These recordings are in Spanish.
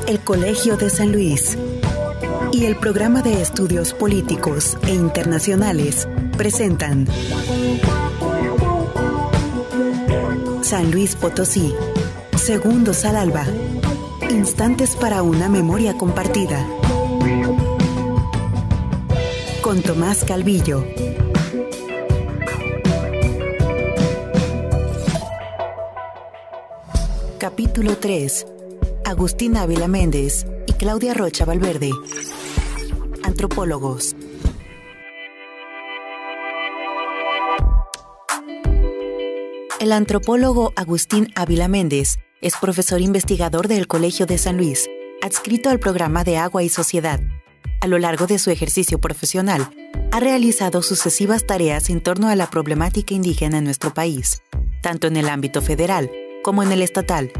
El Colegio de San Luis y el Programa de Estudios Políticos e Internacionales presentan San Luis Potosí, Segundos al Alba, instantes para una memoria compartida. Con Tomás Calvillo. Capítulo 3. Agustín Ávila Méndez y Claudia Rocha Valverde. Antropólogos. El antropólogo Agustín Ávila Méndez es profesor investigador del Colegio de San Luis, adscrito al programa de Agua y Sociedad. A lo largo de su ejercicio profesional, ha realizado sucesivas tareas en torno a la problemática indígena en nuestro país, tanto en el ámbito federal como en el estatal.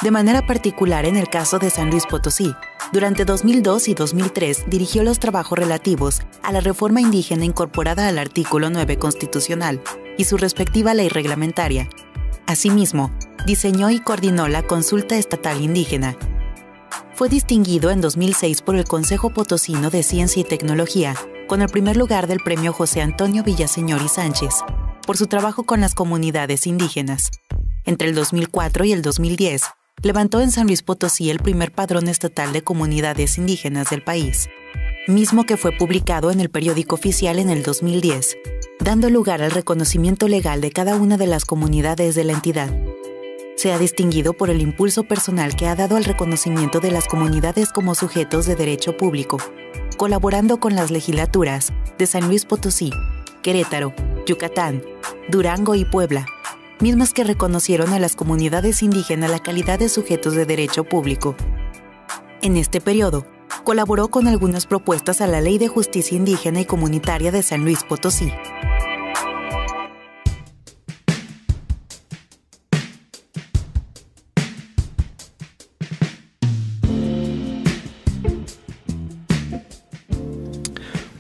De manera particular en el caso de San Luis Potosí, durante 2002 y 2003 dirigió los trabajos relativos a la reforma indígena incorporada al artículo 9 constitucional y su respectiva ley reglamentaria. Asimismo, diseñó y coordinó la consulta estatal indígena. Fue distinguido en 2006 por el Consejo Potosino de Ciencia y Tecnología, con el primer lugar del Premio José Antonio Villaseñor y Sánchez, por su trabajo con las comunidades indígenas. Entre el 2004 y el 2010, levantó en San Luis Potosí el primer padrón estatal de comunidades indígenas del país, mismo que fue publicado en el periódico oficial en el 2010, dando lugar al reconocimiento legal de cada una de las comunidades de la entidad. Se ha distinguido por el impulso personal que ha dado al reconocimiento de las comunidades como sujetos de derecho público, colaborando con las legislaturas de San Luis Potosí, Querétaro, Yucatán, Durango y Puebla, mismas que reconocieron a las comunidades indígenas la calidad de sujetos de derecho público. En este periodo, colaboró con algunas propuestas a la Ley de Justicia Indígena y Comunitaria de San Luis Potosí.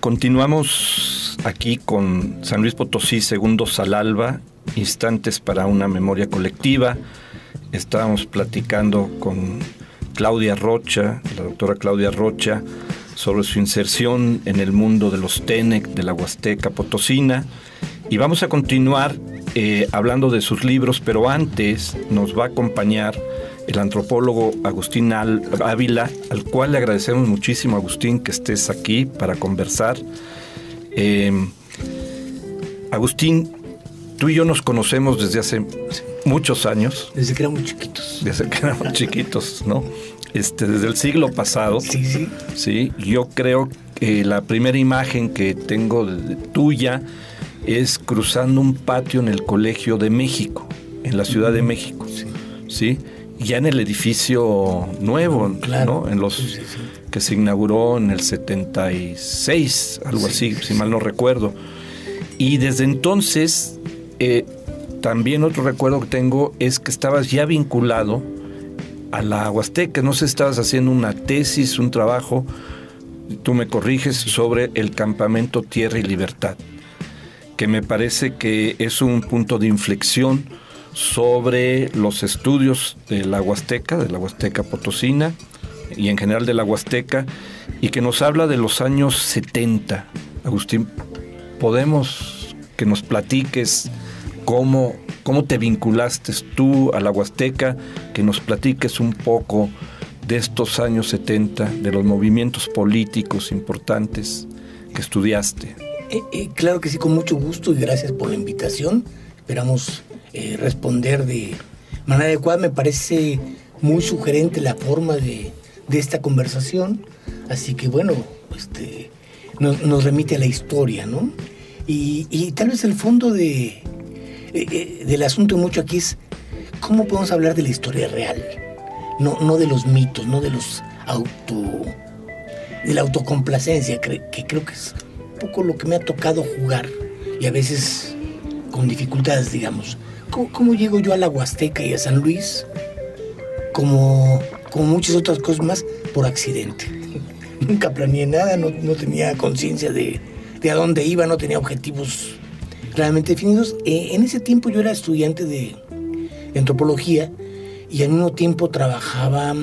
Continuamos aquí con San Luis Potosí, Segundos al Alba, instantes para una memoria colectiva. Estábamos platicando con Claudia Rocha, la doctora Claudia Rocha, sobre su inserción en el mundo de los TENEC de la Huasteca Potosina. Y vamos a continuar hablando de sus libros, pero antes nos va a acompañar el antropólogo Agustín Ávila, al cual le agradecemos muchísimo, Agustín, que estés aquí para conversar. Agustín, tú y yo nos conocemos desde hace muchos años. Desde que éramos chiquitos. Desde que éramos chiquitos, ¿no? Desde el siglo pasado. Sí. Sí, yo creo que la primera imagen que tengo tuya es cruzando un patio en el Colegio de México, en la Ciudad de México. Sí. Ya en el edificio nuevo, claro, ¿no? En los sí. Que se inauguró en el 76, algo así, si mal no recuerdo. Y desde entonces, también otro recuerdo que tengo es que estabas ya vinculado a la Huasteca. No sé, estabas haciendo una tesis, un trabajo, tú me corriges, sobre el campamento Tierra y Libertad, que me parece que es un punto de inflexión sobre los estudios de la Huasteca Potosina y en general de la Huasteca, y que nos habla de los años 70. Agustín, ¿podemos que nos platiques cómo te vinculaste tú a la Huasteca, que nos platiques un poco de estos años 70, de los movimientos políticos importantes que estudiaste? Claro que sí, con mucho gusto, y gracias por la invitación. Esperamos responder de manera adecuada. Me parece muy sugerente la forma de esta conversación, así que bueno, nos remite a la historia, ¿no? Y tal vez el fondo del asunto mucho aquí es cómo podemos hablar de la historia real, no de los mitos, no de los de la autocomplacencia, que creo que es un poco lo que me ha tocado jugar, y a veces con dificultades, digamos. ¿Cómo llego yo a la Huasteca y a San Luis? Como muchas otras cosas más, por accidente. Nunca planeé nada, no tenía conciencia de a dónde iba, no tenía objetivos claramente definidos. En ese tiempo yo era estudiante de de antropología, y al mismo tiempo trabajaba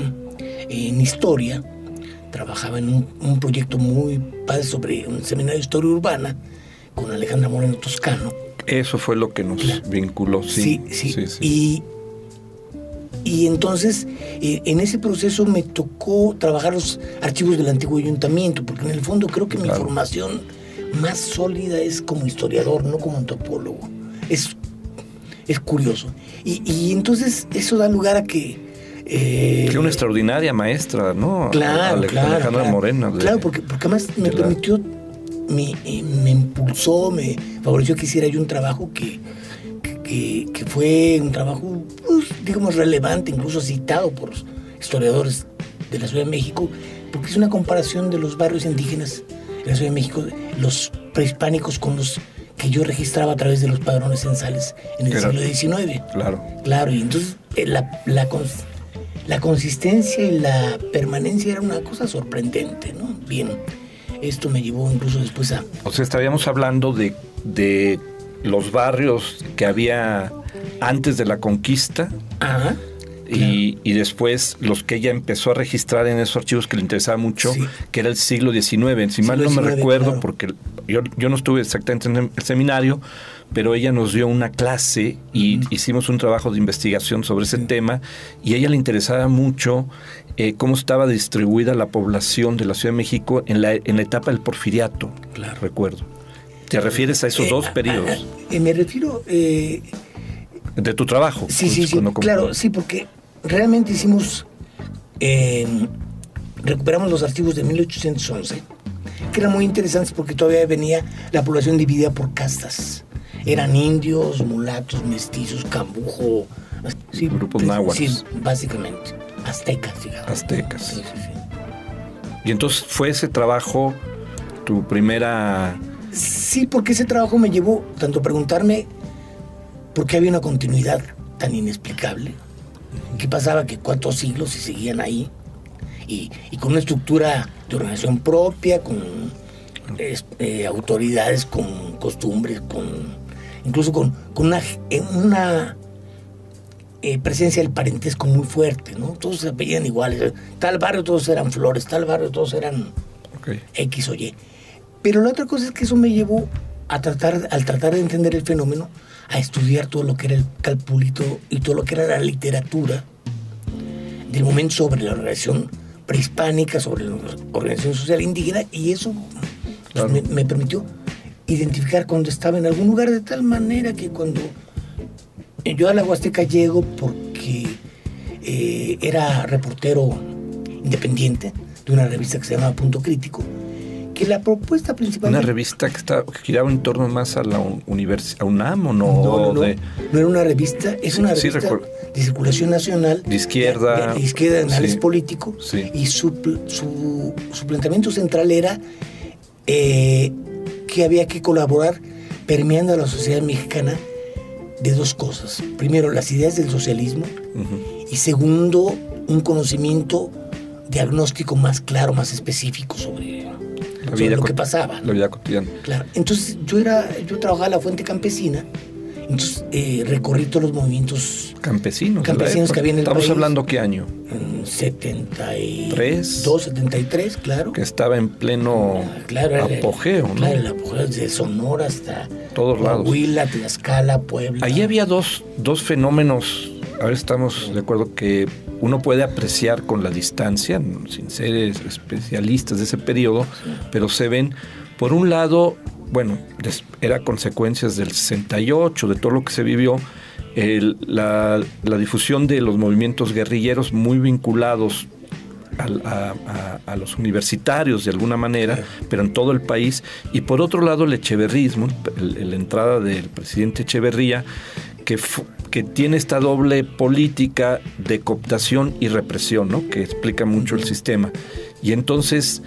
en historia, trabajaba en un proyecto muy padre sobre un seminario de historia urbana con Alejandra Moreno Toscano. Eso fue lo que nos vinculó, sí. Sí. Y entonces, en ese proceso me tocó trabajar los archivos del antiguo ayuntamiento, porque en el fondo creo que mi formación más sólida es como historiador, no como antropólogo. Es curioso. Y entonces eso da lugar a que... que una extraordinaria maestra, ¿no? Claro, Alejandra Moreno. Claro, porque además me permitió, me impulsó, me favoreció que hiciera yo un trabajo que fue un trabajo, pues, digamos, relevante, incluso citado por los historiadores de la Ciudad de México, porque es una comparación de los barrios indígenas de la Ciudad de México, los prehispánicos con los que yo registraba a través de los padrones censales en el siglo XIX. Claro, y entonces la consistencia y la permanencia era una cosa sorprendente, ¿no? Bien, esto me llevó incluso después a... O sea, estaríamos hablando de los barrios que había antes de la conquista. Ajá. Y después los que ella empezó a registrar en esos archivos que le interesaba mucho, que era el siglo XIX. Si mal no me recuerdo, porque yo no estuve exactamente en el seminario, pero ella nos dio una clase y hicimos un trabajo de investigación sobre ese tema, y a ella le interesaba mucho cómo estaba distribuida la población de la Ciudad de México en la etapa del Porfiriato, recuerdo. ¿Te refieres a esos dos periodos? Me refiero... de tu trabajo. Sí, claro, sí, porque realmente hicimos, recuperamos los archivos de 1811, que eran muy interesantes porque todavía venía la población dividida por castas. Eran indios, mulatos, mestizos, cambujo, grupos náhuatl. Sí, básicamente. Aztecas, digamos. Aztecas. Sí. Y entonces fue ese trabajo tu primera... Sí, porque ese trabajo me llevó tanto a preguntarme por qué había una continuidad tan inexplicable. ¿Qué pasaba? Que 4 siglos y seguían ahí. Y con una estructura de organización propia, con autoridades, con costumbres, incluso con una presencia del parentesco muy fuerte, ¿no? Todos se apellían iguales. Tal barrio todos eran Flores, tal barrio todos eran X o Y. Pero la otra cosa es que eso me llevó al tratar de entender el fenómeno, a estudiar todo lo que era el calpulito y todo lo que era la literatura del momento sobre la organización prehispánica, sobre la organización social indígena, y eso me permitió identificar cuando estaba en algún lugar, de tal manera que cuando yo a la Huasteca llego porque era reportero independiente de una revista que se llamaba Punto Crítico, que la propuesta principal... Una revista que giraba en torno más a la a UNAM, ¿o no? No era una revista, es una revista de circulación nacional, de izquierda, de análisis político, y su planteamiento central era que había que colaborar permeando a la sociedad mexicana de 2 cosas. Primero, las ideas del socialismo, y segundo, un conocimiento diagnóstico más claro, más específico sobre lo que pasaba, ¿no? La vida cotidiana. Claro. Entonces yo trabajaba en la Fuente Campesina, entonces recorrí todos los movimientos campesinos que había en el país. ¿Estamos hablando qué año? En 72, 73, claro. Que estaba en pleno apogeo, ¿no? Claro, el apogeo desde Sonora hasta todos lados. Coahuila, Tlaxcala, Puebla. Ahí había dos fenómenos. A ver, estamos de acuerdo que uno puede apreciar con la distancia, sin ser especialistas de ese periodo, pero se ven, por un lado, bueno, era consecuencias del 68, de todo lo que se vivió, la difusión de los movimientos guerrilleros muy vinculados a los universitarios de alguna manera, pero en todo el país, y por otro lado el echeverrismo, la entrada del presidente Echeverría, que tiene esta doble política de cooptación y represión, ¿no? Que explica mucho el sistema. Y entonces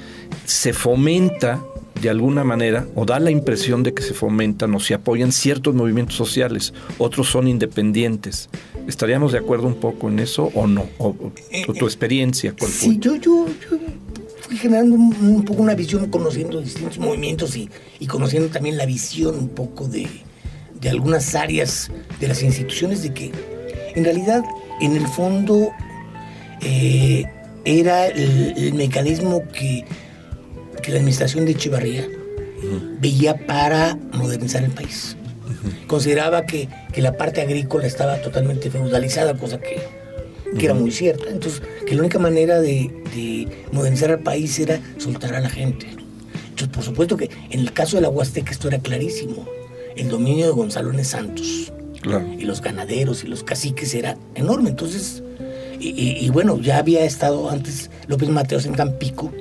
se fomenta de alguna manera, o da la impresión de que se fomentan o se apoyan ciertos movimientos sociales, otros son independientes. ¿Estaríamos de acuerdo un poco en eso o no? ¿O tu experiencia? ¿Cuál fue? Sí, yo fui generando un poco una visión, conociendo distintos movimientos y conociendo también la visión un poco de algunas áreas de las instituciones, de que En realidad, en el fondo, era el mecanismo que la administración de Echevarría veía para modernizar el país. Consideraba que la parte agrícola estaba totalmente feudalizada, cosa que era muy cierta. Entonces, que la única manera de modernizar al país era soltar a la gente. Entonces, por supuesto que en el caso de la Huasteca esto era clarísimo. El dominio de Gonzalo N. Santos, claro, y los ganaderos y los caciques era enorme. Entonces, y bueno, ya había estado antes López Mateos en Tampico,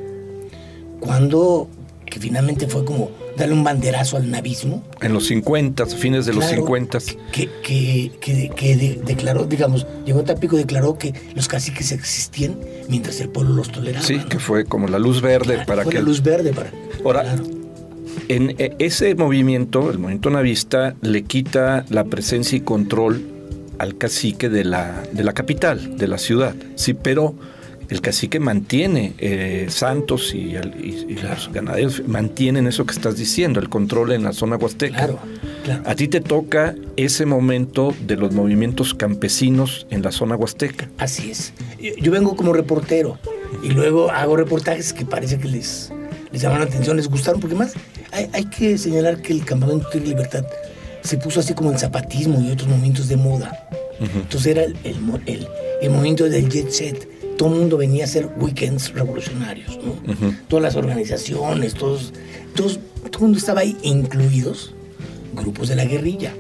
que finalmente fue como darle un banderazo al navismo. En los 50, fines de los 50. Que declaró, digamos, llegó a Tampico y declaró que los caciques existían mientras el pueblo los toleraba. Sí, ¿no? Que fue como la luz verde, claro, para fue que... la luz verde para... Ahora, claro. En ese movimiento, el movimiento navista, le quita la presencia y control al cacique de la capital, de la ciudad. Sí, pero el cacique mantiene, Santos y claro, los ganaderos mantienen eso que estás diciendo, el control en la zona huasteca. Claro, claro. A ti te toca ese momento de los movimientos campesinos en la zona huasteca. Así es. Yo vengo como reportero y luego hago reportajes que parece que les llaman la atención, les gustaron, porque más hay que señalar que el Campamento Tierra y Libertad se puso así como el zapatismo y otros movimientos de moda. Entonces era el movimiento del jet set. Todo el mundo venía a hacer weekends revolucionarios, ¿no? Todas las organizaciones, todo el mundo estaba ahí, incluidos grupos de la guerrilla.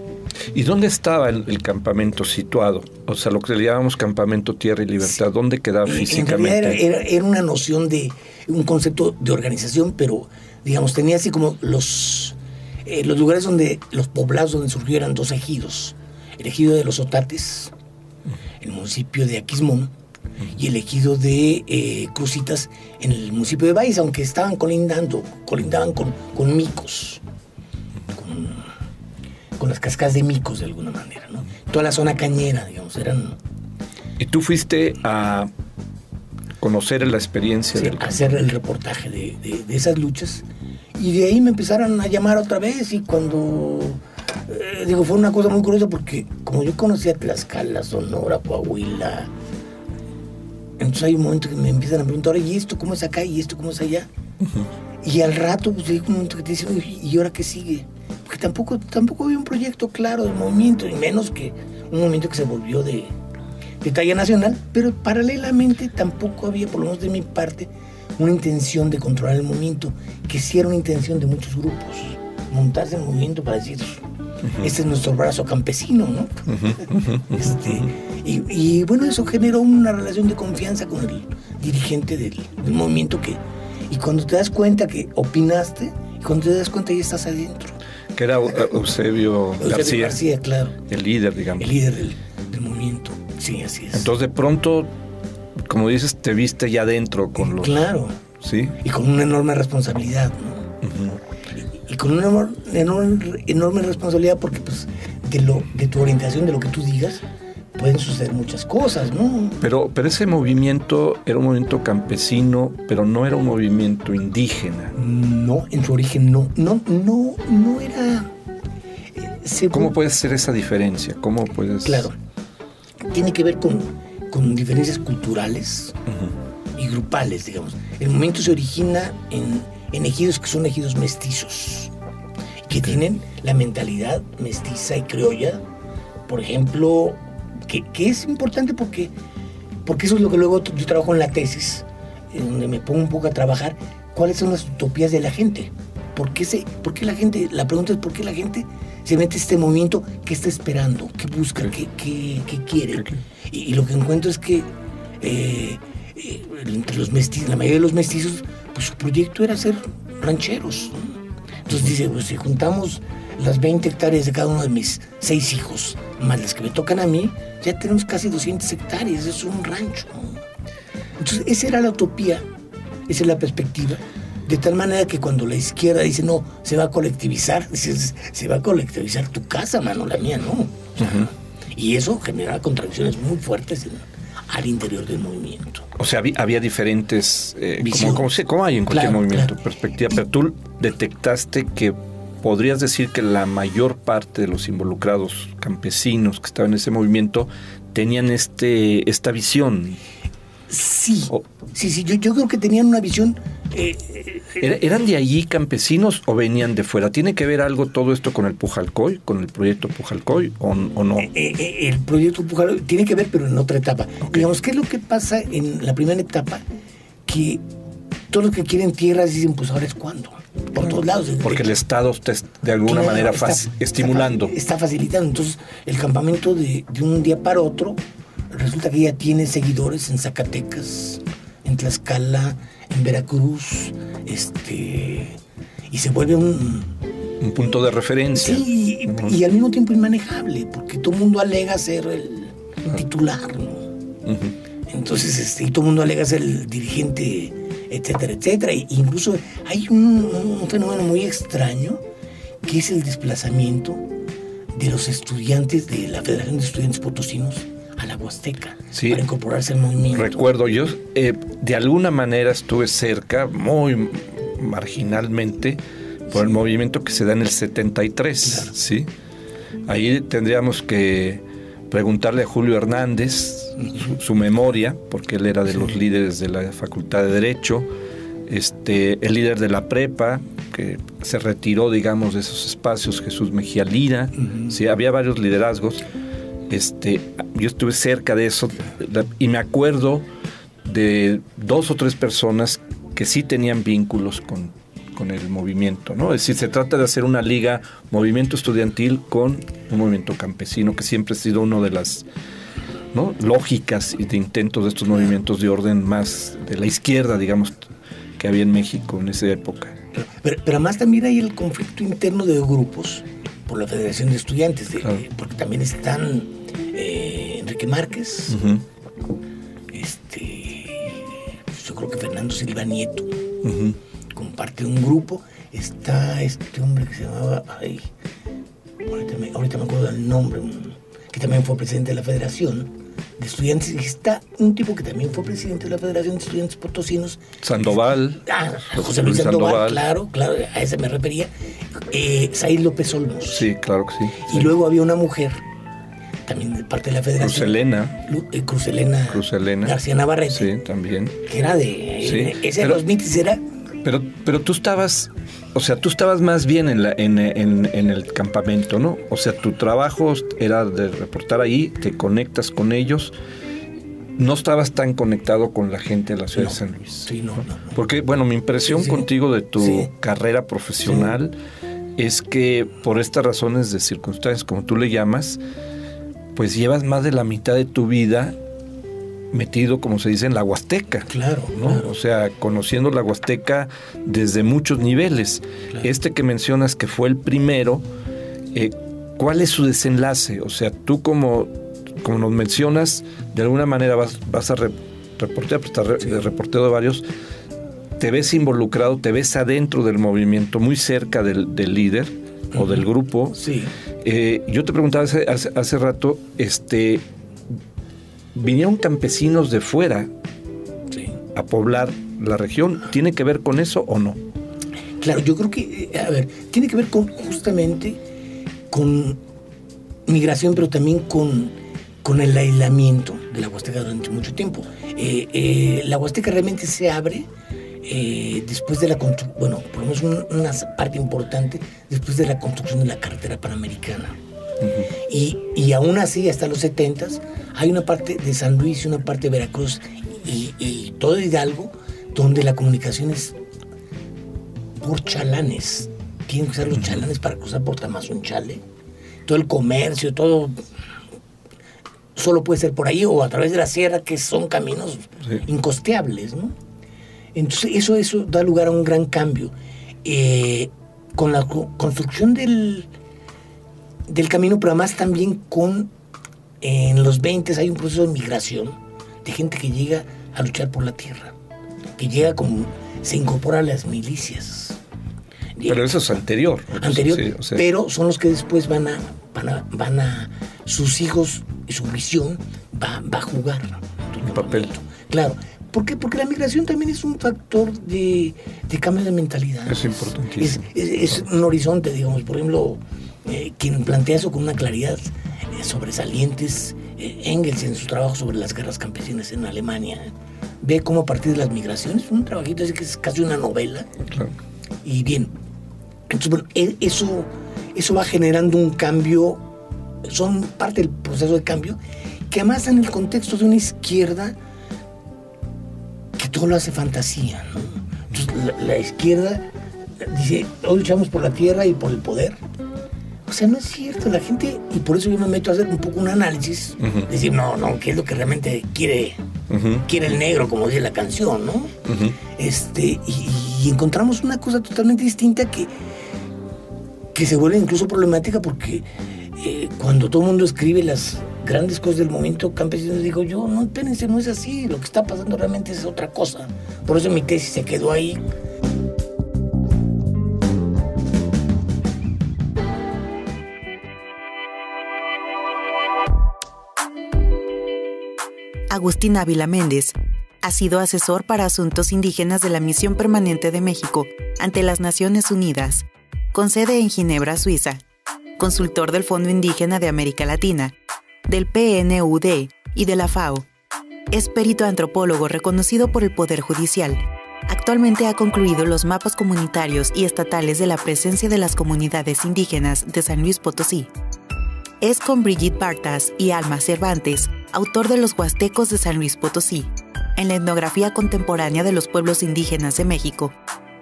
¿Y dónde estaba el campamento situado? O sea, lo que le llamamos Campamento Tierra y Libertad, sí. ¿Dónde quedaba físicamente? En realidad era una noción de un concepto de organización, pero digamos tenía así como los lugares donde, los poblados donde surgió eran dos ejidos. El ejido de los Otates, el municipio de Aquismón, y el ejido de Cruzitas en el municipio de Valles, aunque estaban colindaban con Micos, con las cascadas de Micos de alguna manera, ¿no? Toda la zona cañera, digamos, eran... ¿Y tú fuiste a conocer la experiencia? Sí, a hacer el reportaje de esas luchas, y de ahí me empezaron a llamar otra vez, y cuando... fue una cosa muy curiosa porque como yo conocía Tlaxcala, Sonora, Coahuila, entonces hay un momento que me empiezan a preguntar, ¿y esto cómo es acá? ¿Y esto cómo es allá? Y al rato pues hay un momento que te dicen, ¿y ahora qué sigue? Porque tampoco había un proyecto claro del movimiento, y menos que un movimiento que se volvió de talla nacional, pero paralelamente tampoco había, por lo menos de mi parte, una intención de controlar el movimiento, que sí era una intención de muchos grupos, montarse en el movimiento para decir... Este es nuestro brazo campesino, ¿no? Y bueno, eso generó una relación de confianza con el dirigente del movimiento y cuando te das cuenta que opinaste, y cuando te das cuenta ya estás adentro. Que era Eusebio García, claro. El líder, digamos. El líder del movimiento, sí, así es. Entonces de pronto, como dices, te viste ya adentro con los... Claro. Sí. Y con una enorme responsabilidad, ¿no? Y con una enorme responsabilidad porque pues de tu orientación, de lo que tú digas, pueden suceder muchas cosas, ¿no? Pero ese movimiento era un movimiento campesino, pero no era un movimiento indígena. No, en su origen no era... ¿Cómo puede ser esa diferencia? ¿Cómo puedes...? Claro, tiene que ver con diferencias culturales y grupales, digamos. El movimiento se origina en ejidos que son ejidos mestizos, que tienen la mentalidad mestiza y criolla, por ejemplo, que es importante porque eso es lo que luego yo trabajo en la tesis, en donde me pongo un poco a trabajar cuáles son las utopías de la gente. ¿Por qué la gente? La pregunta es ¿por qué la gente se mete a este movimiento? ¿Qué está esperando? ¿Qué busca? ¿Qué quiere? Y lo que encuentro es que entre los mestizos, la mayoría de los mestizos, pues su proyecto era ser rancheros. Entonces dice, pues si juntamos las 20 hectáreas de cada uno de mis 6 hijos, más las que me tocan a mí, ya tenemos casi 200 hectáreas, eso es un rancho. Entonces esa era la utopía, esa es la perspectiva, de tal manera que cuando la izquierda dice, no, se va a colectivizar, dices, se va a colectivizar tu casa, mano, la mía, no. Y eso genera contradicciones muy fuertes al interior del movimiento. O sea, había diferentes, como hay en cualquier movimiento, perspectiva, pero tú detectaste que podrías decir que la mayor parte de los involucrados campesinos que estaban en ese movimiento tenían esta visión. Sí, sí, yo creo que tenían una visión... ¿Eran de allí campesinos o venían de fuera? ¿Tiene que ver algo todo esto con el Pujalcoy, con el proyecto Pujalcoy o no? El proyecto Pujalcoy tiene que ver, pero en otra etapa. Okay. Digamos, ¿qué es lo que pasa en la primera etapa? Que todos los que quieren tierras dicen, pues ahora es cuándo. Por todos lados. Porque el Estado está de alguna manera estimulando. Está facilitando. Entonces, el campamento de un día para otro, resulta que ya tiene seguidores en Zacatecas, en Tlaxcala, en Veracruz, y se vuelve un punto de referencia. Sí, y al mismo tiempo inmanejable, porque todo el mundo alega ser el titular, ¿no? Entonces, y todo el mundo alega ser el dirigente, etcétera, etcétera. E incluso hay un fenómeno muy extraño, que es el desplazamiento de los estudiantes de la Federación de Estudiantes Potosinos a la Huasteca, sí, para incorporarse al movimiento. Recuerdo, yo de alguna manera estuve cerca, muy marginalmente, por el movimiento que se da en el 73, claro. ¿Sí? Ahí tendríamos que preguntarle a Julio Hernández su memoria, porque él era de los líderes de la Facultad de Derecho, el líder de la prepa, que se retiró, digamos, de esos espacios, Jesús Mejía Lira, sí, había varios liderazgos. Yo estuve cerca de eso y me acuerdo de 2 o 3 personas que sí tenían vínculos con el movimiento, ¿no? Es decir, se trata de hacer una liga movimiento estudiantil con un movimiento campesino, que siempre ha sido una de las, ¿no?, lógicas y de intentos de estos movimientos de orden más de la izquierda, digamos, que había en México en esa época. Pero además también hay el conflicto interno de grupos por la Federación de Estudiantes, claro, porque también están Enrique Márquez, yo creo que Fernando Silva Nieto, comparte un grupo. Está este hombre que se llamaba, ahorita me acuerdo del nombre, que también fue presidente de la Federación de Estudiantes, y está un tipo que también fue presidente de la Federación de Estudiantes Potosinos, Sandoval. José Luis Sandoval, claro, a ese me refería. Said López Olmos. Sí, claro que sí. Y luego había una mujer, también de parte de la Federación. Cruz Elena García Navarrete. Sí, también. Que era de... Sí, ese de los mitis era... Pero tú estabas más bien en el campamento, ¿no? O sea, tu trabajo era de reportar ahí, te conectas con ellos. No estabas tan conectado con la gente de la ciudad de San Luis. Sí, no. Porque, bueno, mi impresión contigo de tu carrera profesional es que por estas razones de circunstancias, como tú le llamas, pues llevas más de la mitad de tu vida metido, como se dice, en la Huasteca. Claro, ¿no? Claro. O sea, conociendo la Huasteca desde muchos niveles. Claro. Que mencionas que fue el primero, ¿cuál es su desenlace? O sea, tú como nos mencionas, de alguna manera vas a reportear, pues estás de reportero de varios, te ves involucrado, te ves adentro del movimiento, muy cerca del líder o del grupo. Sí. Yo te preguntaba hace rato, vinieron campesinos de fuera a poblar la región. ¿Tiene que ver con eso o no? Claro, yo creo que, tiene que ver justamente con migración, pero también con el aislamiento de la Huasteca durante mucho tiempo. La Huasteca realmente se abre después de la construcción, bueno, por lo menos una parte importante, después de la construcción de la carretera panamericana. Y aún así, hasta los 70s, hay una parte de San Luis y una parte de Veracruz y todo Hidalgo, donde la comunicación es por chalanes. Tienen que usar los chalanes para cruzar por Tamazunchale. Todo el comercio, todo solo puede ser por ahí o a través de la sierra, que son caminos incosteables, ¿no? Entonces eso da lugar a un gran cambio. Con la construcción del camino, pero además también en los 20 hay un proceso de migración de gente que llega a luchar por la tierra, que llega se incorpora a las milicias. Pero eso es anterior. Sí, pero son los que después van a sus hijos y su visión va a jugar un papel. Claro, ¿Por qué? Porque la migración también es un factor de cambio de mentalidad. Es importantísimo. Es un horizonte, digamos. Por ejemplo, quien plantea eso con una claridad sobresaliente es Engels en su trabajo sobre las guerras campesinas en Alemania. Ve cómo a partir de las migraciones, un trabajito así que es casi una novela. Claro. Y bien, entonces, bueno, eso va generando un cambio, son parte del proceso de cambio, que además en el contexto de una izquierda que todo lo hace fantasía, ¿no? Entonces la izquierda dice, hoy luchamos por la tierra y por el poder. O sea, no es cierto, la gente, y por eso yo me meto a hacer un poco un análisis, decir, no, ¿qué es lo que realmente quiere el negro, como dice la canción, ¿no? Y encontramos una cosa totalmente distinta que se vuelve incluso problemática porque cuando todo el mundo escribe las grandes cosas del movimiento campesino, digo yo, no, espérense, no es así, lo que está pasando realmente es otra cosa. Por eso mi tesis se quedó ahí. Agustín Ávila Méndez ha sido asesor para asuntos indígenas de la Misión Permanente de México ante las Naciones Unidas, con sede en Ginebra, Suiza, consultor del Fondo Indígena de América Latina, del PNUD y de la FAO. Es perito antropólogo reconocido por el Poder Judicial. Actualmente ha concluido los mapas comunitarios y estatales de la presencia de las comunidades indígenas de San Luis Potosí. Es con Brigitte Bartas y Alma Cervantes, autor de Los Huastecos de San Luis Potosí, en la etnografía contemporánea de los pueblos indígenas de México.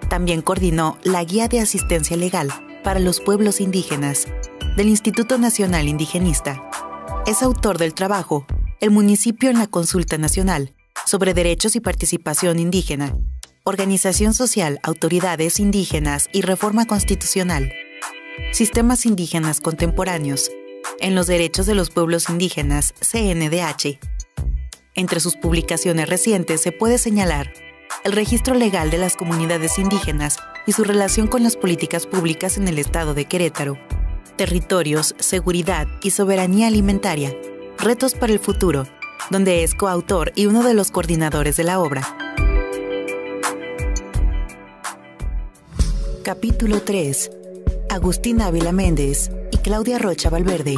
También coordinó la Guía de Asistencia Legal para los Pueblos Indígenas del Instituto Nacional Indigenista. Es autor del trabajo El municipio en la consulta nacional sobre derechos y participación indígena, organización social, autoridades indígenas y reforma constitucional. Sistemas indígenas contemporáneos en los derechos de los pueblos indígenas, CNDH. Entre sus publicaciones recientes se puede señalar el registro legal de las comunidades indígenas y su relación con las políticas públicas en el estado de Querétaro, territorios, seguridad y soberanía alimentaria, retos para el futuro, donde es coautor y uno de los coordinadores de la obra. Capítulo 3. Agustín Ávila Méndez y Claudia Rocha Valverde.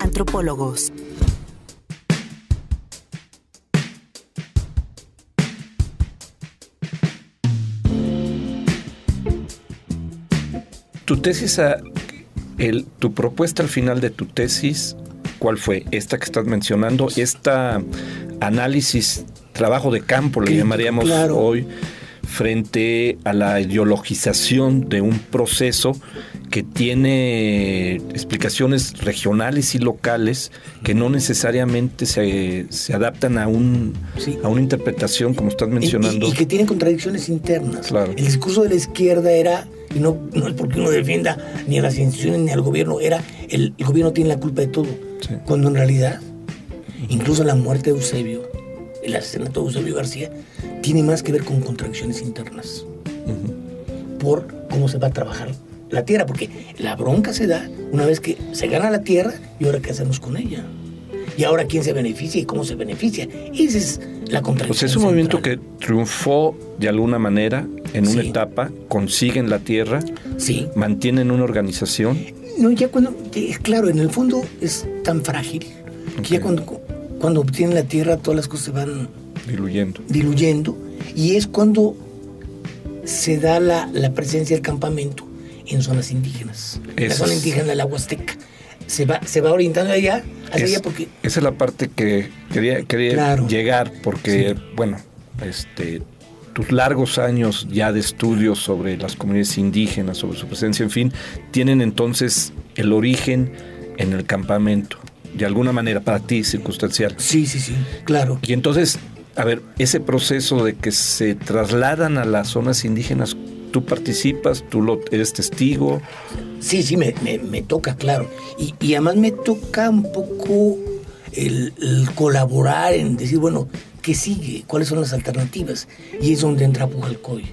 Antropólogos. Tu tesis, tu propuesta al final de tu tesis, ¿cuál fue? Esta que estás mencionando, esta análisis, trabajo de campo, le llamaríamos hoy, frente a la ideologización de un proceso que tiene explicaciones regionales y locales que no necesariamente se adaptan a una interpretación, como estás mencionando. Y que tienen contradicciones internas. Claro. El discurso de la izquierda era, y no es porque uno defienda ni a las instituciones ni al gobierno, era el gobierno tiene la culpa de todo. Sí. Cuando en realidad, incluso la muerte de Eusebio, el asesinato de Eusebio García, tiene más que ver con contradicciones internas. Por cómo se va a trabajar la tierra, porque la bronca se da una vez que se gana la tierra y ahora qué hacemos con ella. Y ahora quién se beneficia y cómo se beneficia. Esa es la contradicción. Pues es un movimiento que triunfó de alguna manera en una etapa, consiguen la tierra, mantienen una organización. No, ya cuando, claro, en el fondo es tan frágil que ya cuando obtienen la tierra todas las cosas se van diluyendo y es cuando se da la presencia del campamento en zonas indígenas. La zona indígena de la Huasteca se va orientando hacia allá porque... Esa es la parte que quería llegar porque, bueno, tus largos años ya de estudios sobre las comunidades indígenas, sobre su presencia, en fin, tienen entonces el origen en el campamento, de alguna manera, para ti, circunstancial. Sí, claro. Y entonces, a ver, ese proceso de que se trasladan a las zonas indígenas, ¿tú participas? ¿Tú eres testigo? Sí, me toca, claro. Y además me toca un poco el colaborar en decir, bueno, ¿qué sigue? ¿Cuáles son las alternativas? Y es donde entra Pujalcoy.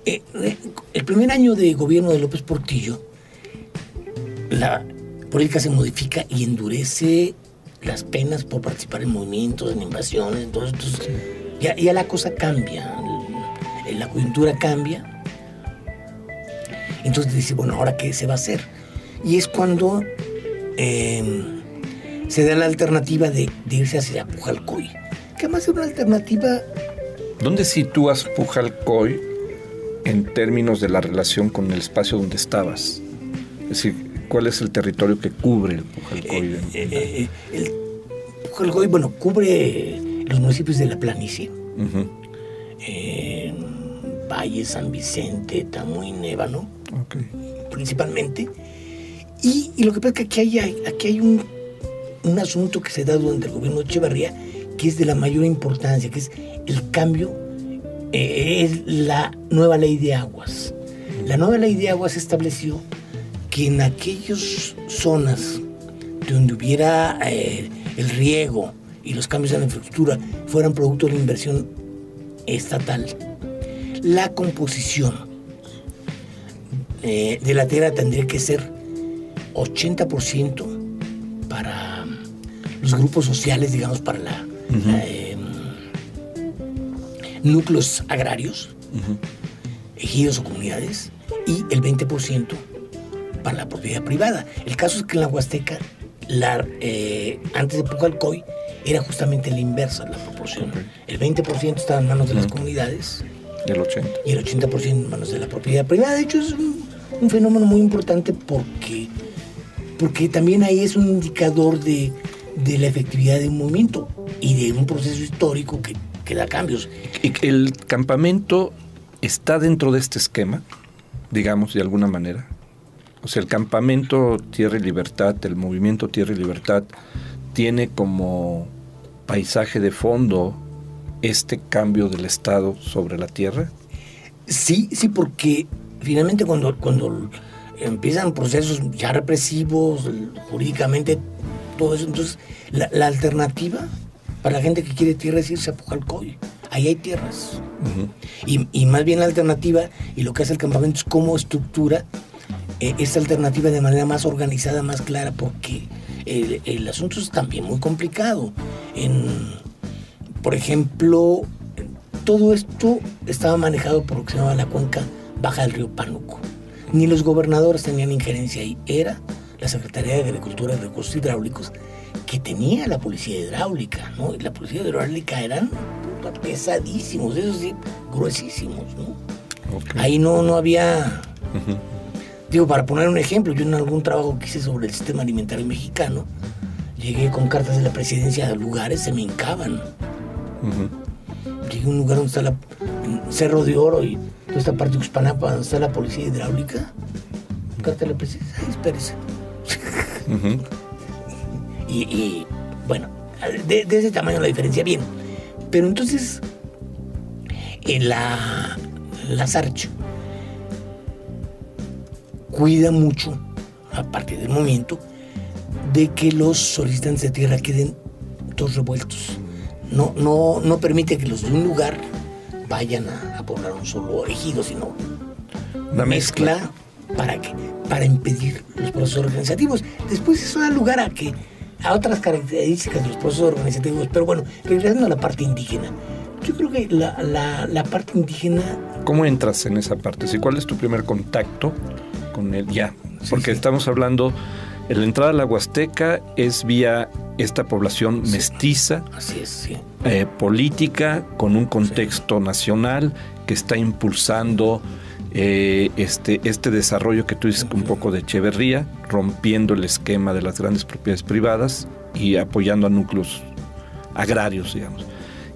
El primer año de gobierno de López Portillo, la política se modifica y endurece las penas por participar en movimientos, en invasiones, en todo esto. ya la cosa cambia, la coyuntura cambia. Entonces dice, bueno, ¿ahora qué se va a hacer? Y es cuando se da la alternativa de irse hacia Pujalcoy, que además es una alternativa. ¿Dónde sitúas Pujalcoy en términos de la relación con el espacio donde estabas? Es decir, ¿cuál es el territorio que cubre el Pujalcoy? El Pujalcoy, bueno, cubre los municipios de la planicie. Uh-huh. Valle, San Vicente, Tamuy, Ébano, okay, principalmente. Y lo que pasa es que aquí hay un asunto que se da durante el gobierno de Echeverría, que es de la mayor importancia, que es el cambio, es la nueva ley de aguas. La nueva ley de aguas estableció que en aquellas zonas donde hubiera el riego y los cambios en la infraestructura fueran producto de la inversión estatal, la composición de la tierra tendría que ser 80% para los grupos sociales, digamos, para núcleos agrarios, ejidos o comunidades, y el 20% para la propiedad privada. El caso es que en la Huasteca, antes de Pujalcoy, era justamente la inversa, la proporción. Okay. El 20% estaba en manos de las comunidades. Y el 80%. Y el 80% en manos de la propiedad privada. De hecho, es un fenómeno muy importante porque también ahí es un indicador de la efectividad de un movimiento y de un proceso histórico que da cambios. ¿Y el campamento está dentro de este esquema, digamos, de alguna manera? O sea, el campamento Tierra y Libertad, el movimiento Tierra y Libertad, tiene como paisaje de fondo este cambio del Estado sobre la tierra. Sí, porque finalmente cuando empiezan procesos ya represivos, jurídicamente, todo eso, entonces la alternativa para la gente que quiere tierra es irse a Pujalcoy. Ahí hay tierras. Uh-huh. Y más bien la alternativa, y lo que hace el campamento es cómo estructura esta alternativa de manera más organizada, más clara, porque el asunto es también muy complicado. Por ejemplo, todo esto estaba manejado por lo que se llamaba la cuenca baja del río Pánuco. Ni los gobernadores tenían injerencia ahí. Era la Secretaría de Agricultura y Recursos Hidráulicos, que tenía la policía hidráulica, ¿no? Y la policía hidráulica eran pesadísimos, esos sí, gruesísimos, ¿no? Okay. Ahí no había... Uh-huh. Digo, para poner un ejemplo, yo en algún trabajo que hice sobre el sistema alimentario mexicano, llegué con cartas de la presidencia a lugares, se me hincaban. Uh-huh. Llegué a un lugar donde está el Cerro de Oro y toda esta parte de Uxpanapa, donde está la policía hidráulica. Carta de la presidencia, espérese. Uh-huh. y bueno, de ese tamaño la diferencia, bien. Pero entonces, en la Sarcho cuida mucho, a partir del momento, de que los solicitantes de tierra queden todos revueltos. No permite que los de un lugar vayan a poblar un solo ejido, sino una mezcla. ¿Para qué? Para impedir los procesos organizativos. Después eso da lugar a otras características de los procesos organizativos. Pero bueno, regresando a la parte indígena, yo creo que la parte indígena... ¿Cómo entras en esa parte? ¿Cuál es tu primer contacto con él? Ya, porque estamos hablando, la entrada a la Huasteca es vía esta población mestiza, así es, sí. Política, con un contexto nacional que está impulsando este desarrollo que tú dices un poco de Echeverría, rompiendo el esquema de las grandes propiedades privadas y apoyando a núcleos agrarios, digamos.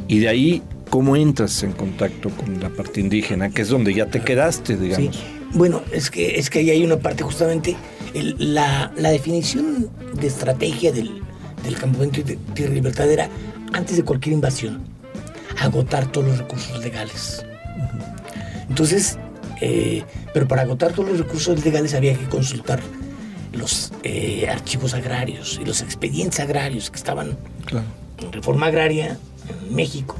Y de ahí, ¿cómo entras en contacto con la parte indígena, que es donde ya te quedaste, digamos? Sí. Bueno, es que ahí hay una parte justamente, la definición de estrategia del campamento de Tierra y Libertad era, antes de cualquier invasión, agotar todos los recursos legales. Uh-huh. Entonces, pero para agotar todos los recursos legales había que consultar los archivos agrarios y los expedientes agrarios que estaban en reforma agraria en México.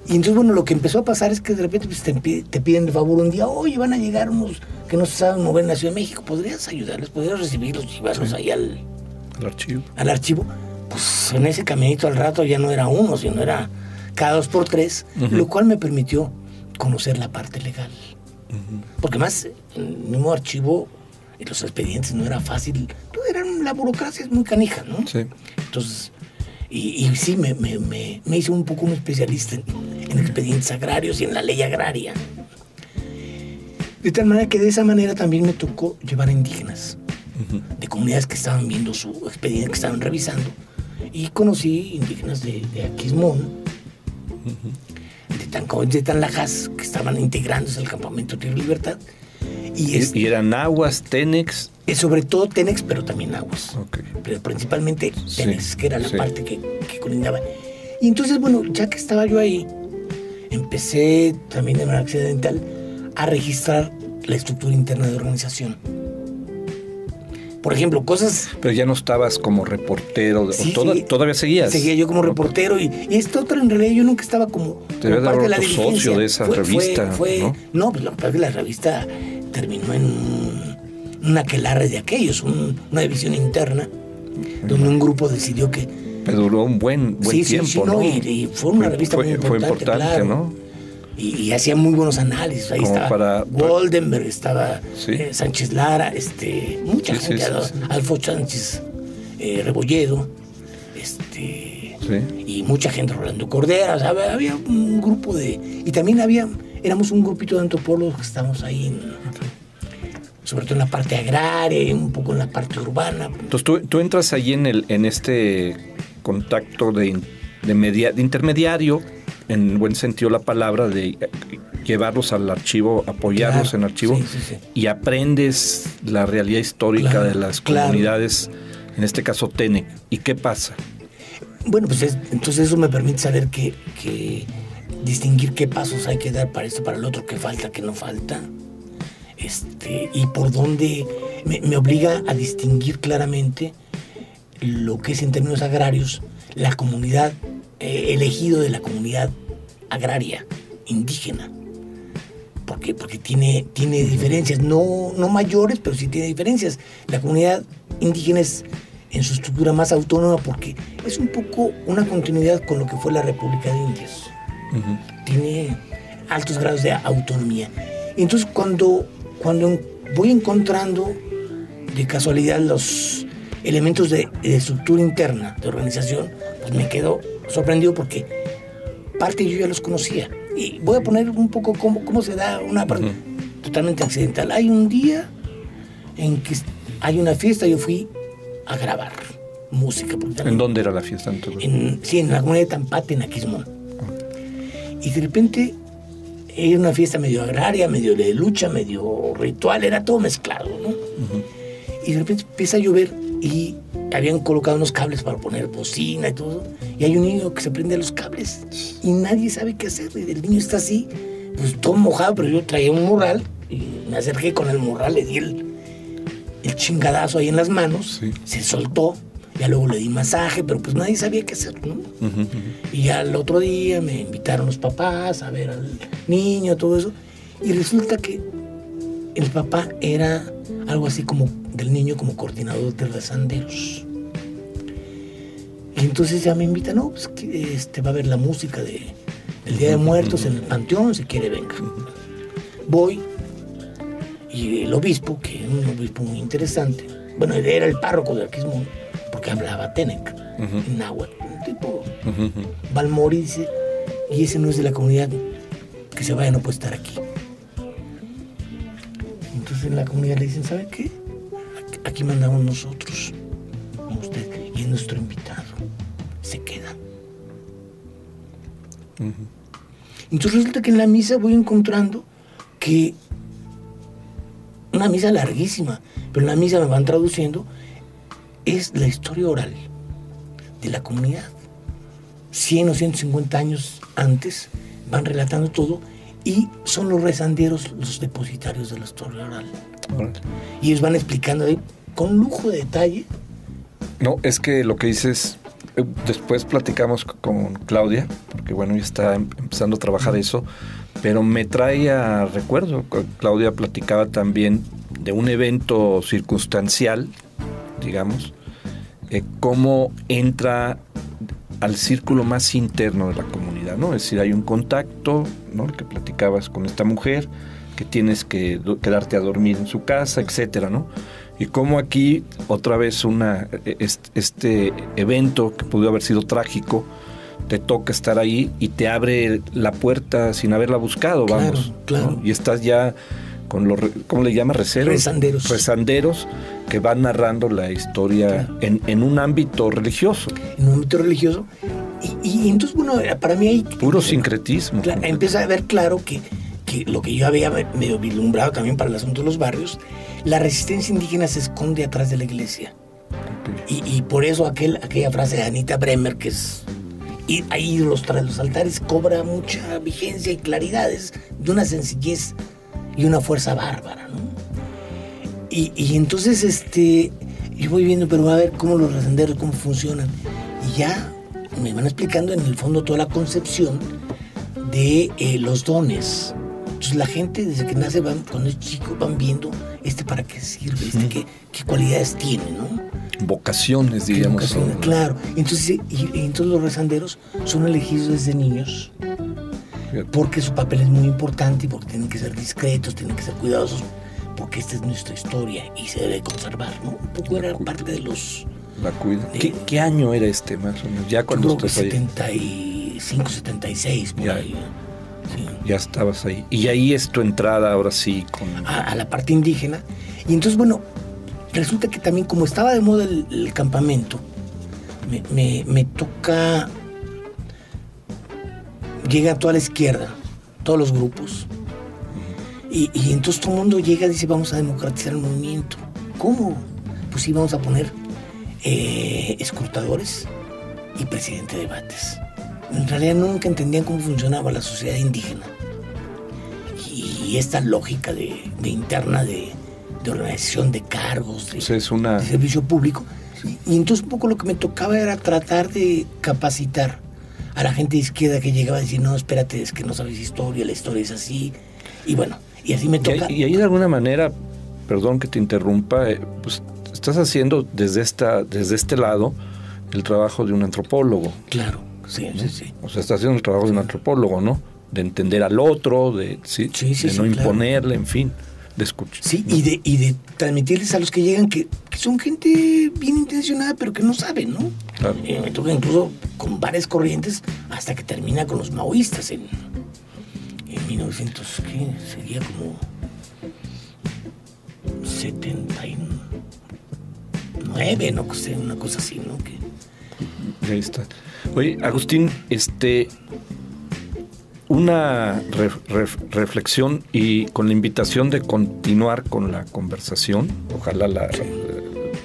Y entonces, bueno, lo que empezó a pasar es que de repente pues, te piden de favor un día, oye, van a llegar unos que no se saben mover en la Ciudad de México, ¿podrías ayudarles? ¿Podrías recibirlos y llevarlos ahí al archivo? Al archivo. Pues en ese caminito al rato ya no era uno, sino era cada 2 por 3, lo cual me permitió conocer la parte legal. Porque más, en el mismo archivo, los expedientes no era fácil, la burocracia es muy canija, ¿no? Sí. Entonces, y sí, me hice un poco un especialista en expedientes agrarios y en la ley agraria. De tal manera que de esa manera también me tocó llevar a indígenas, de comunidades que estaban viendo su expediente, que estaban revisando. Y conocí indígenas de Aquismón, de Tancahuitz, de Tanlajas, que estaban integrándose al campamento Tierra y Libertad. ¿Y eran nahuas, tenex? Sobre todo tenex, pero también nahuas. Okay. Pero principalmente tenex, que era la parte que colindaba. Y entonces, bueno, ya que estaba yo ahí, empecé también de manera accidental a registrar la estructura interna de organización. Por ejemplo, cosas... Pero ya no estabas como reportero, sí, ¿todavía seguías? Seguía yo como reportero y esta otra, en realidad, yo nunca estaba como parte de la dirigencia. Socio de esa revista, ¿no? Pues la verdad que la revista terminó en un aquelarre de aquellos, una división interna, donde un grupo decidió que... Pero duró un buen tiempo, ¿no? Y fue una revista muy importante, fue importante, claro. ¿no? Y hacía muy buenos análisis. Ahí estaba Goldenberg, estaba Sánchez Lara, mucha gente, Alfo Sánchez Rebolledo, y mucha gente, Rolando Cordera. O sea, había un grupo y también éramos un grupito de antropólogos que estábamos ahí, sobre todo en la parte agraria, un poco en la parte urbana. Entonces tú entras ahí en este contacto de intermediario, en buen sentido la palabra, de llevarlos al archivo, apoyarlos en el archivo, y aprendes la realidad histórica de las comunidades, en este caso Tenec. ¿Y qué pasa? Bueno, pues entonces eso me permite saber que distinguir qué pasos hay que dar para esto, para el otro, qué falta, qué no falta, y por dónde me obliga a distinguir claramente lo que es en términos agrarios la comunidad elegido de la comunidad agraria, indígena. Porque tiene diferencias, no mayores, pero sí tiene diferencias. La comunidad indígena es en su estructura más autónoma porque es un poco una continuidad con lo que fue la República de Indias. Tiene altos grados de autonomía. Y entonces cuando voy encontrando de casualidad los elementos de estructura interna, de organización, pues me quedo sorprendido porque parte yo ya los conocía. Y voy a poner un poco cómo se da una parte totalmente accidental. Hay un día en que hay una fiesta, yo fui a grabar música. ¿En dónde era la fiesta? En la comunidad de Tampate, en Aquismón. Y de repente era una fiesta medio agraria, medio de lucha, medio ritual, era todo mezclado, ¿no? Y de repente empieza a llover y habían colocado unos cables para poner bocina y todo, y hay un niño que se prende a los cables y nadie sabe qué hacer, y el niño está así, pues todo mojado, pero yo traía un morral y me acerqué con el morral, le di el chingadazo ahí en las manos, se soltó, ya luego le di masaje, pero pues nadie sabía qué hacer, ¿no? Y ya el otro día me invitaron los papás a ver al niño, todo eso, y resulta que el papá era algo así como del niño como coordinador de rezanderos. Y entonces ya me invitan, no, pues que va a ver la música del Día de Muertos en el Panteón, si quiere venga. Voy, y el obispo, que era un obispo muy interesante, bueno, era el párroco de Aquismón, porque hablaba Tenec, en náhuatl, un tipo Balmori, dice, y ese no es de la comunidad, que se vaya, no puede estar aquí. Entonces en la comunidad le dicen, ¿sabe qué? Aquí mandamos nosotros, usted, y es nuestro invitado, se queda. Entonces resulta que en la misa voy encontrando que una misa larguísima, pero en la misa me van traduciendo, es la historia oral de la comunidad. 100 o 150 años antes van relatando todo y son los rezanderos los depositarios de la historia oral. Y ellos van explicando ahí con lujo de detalle. No, es que lo que dices, después platicamos con Claudia, porque bueno, ya está empezando a trabajar eso, pero me trae a recuerdo, Claudia platicaba también de un evento circunstancial, digamos, cómo entra al círculo más interno de la comunidad, ¿no? Es decir, hay un contacto, ¿no? Que platicabas con esta mujer, que tienes que quedarte a dormir en su casa, etcétera, ¿no? Y como aquí, otra vez, este evento que pudo haber sido trágico, te toca estar ahí y te abre la puerta sin haberla buscado, vamos. Claro. ¿no? Y estás ya con los, ¿cómo le llamas? Rezanderos que van narrando la historia en un ámbito religioso. En un ámbito religioso. Y entonces, bueno, para mí hay... Puro sincretismo. Empieza a ver claro que lo que yo había medio vislumbrado también para el asunto de los barrios, la resistencia indígena se esconde atrás de la iglesia. Okay. Y por eso aquella frase de Anita Bremer, que es... Y ahí tras los altares cobra mucha vigencia y claridades de una sencillez y una fuerza bárbara, ¿no? Y entonces yo voy viendo, pero a ver cómo los rezanderos, cómo funcionan. Y ya me van explicando en el fondo toda la concepción de los dones. Entonces la gente desde que nace, cuando es chico, van viendo para qué sirve, qué cualidades tiene, ¿no? Vocaciones, diríamos. Claro. Entonces los rezanderos son elegidos desde niños porque su papel es muy importante y porque tienen que ser discretos, tienen que ser cuidadosos, porque esta es nuestra historia y se debe conservar, ¿no? Un poco era parte de los... La cuida. ¿Qué año era más o menos? Ya cuando estás ahí. 75, 76, por ahí. Sí. Ya estabas ahí. Y ahí es tu entrada ahora sí a la parte indígena. Y entonces, bueno, resulta que también como estaba de moda el campamento, me toca... Llega toda la izquierda, todos los grupos. Y entonces todo el mundo llega y dice, vamos a democratizar el movimiento. ¿Cómo? Pues sí, vamos a poner escrutadores y presidente de debates. En realidad nunca entendían cómo funcionaba la sociedad indígena. Y esta lógica de interna de organización de cargos, de servicio público. Y entonces un poco lo que me tocaba era tratar de capacitar a la gente de izquierda que llegaba a decir, no, espérate, es que no sabes historia, la historia es así. Y bueno, y así me toca. Y ahí de alguna manera, perdón que te interrumpa, pues estás haciendo desde este lado el trabajo de un antropólogo. Claro, sí. O sea, estás haciendo el trabajo de un antropólogo, ¿no? De entender al otro, de no imponerle, en fin, de escuchar. Sí, ¿no? y de transmitirles a los que llegan que son gente bien intencionada, pero que no saben, ¿no? Claro. Me toca incluso con varias corrientes hasta que termina con los maoístas en 1900, ¿qué? Sería como 79, no sé, una cosa así, ¿no? Ahí está. Oye, Agustín, una reflexión y con la invitación de continuar con la conversación, ojalá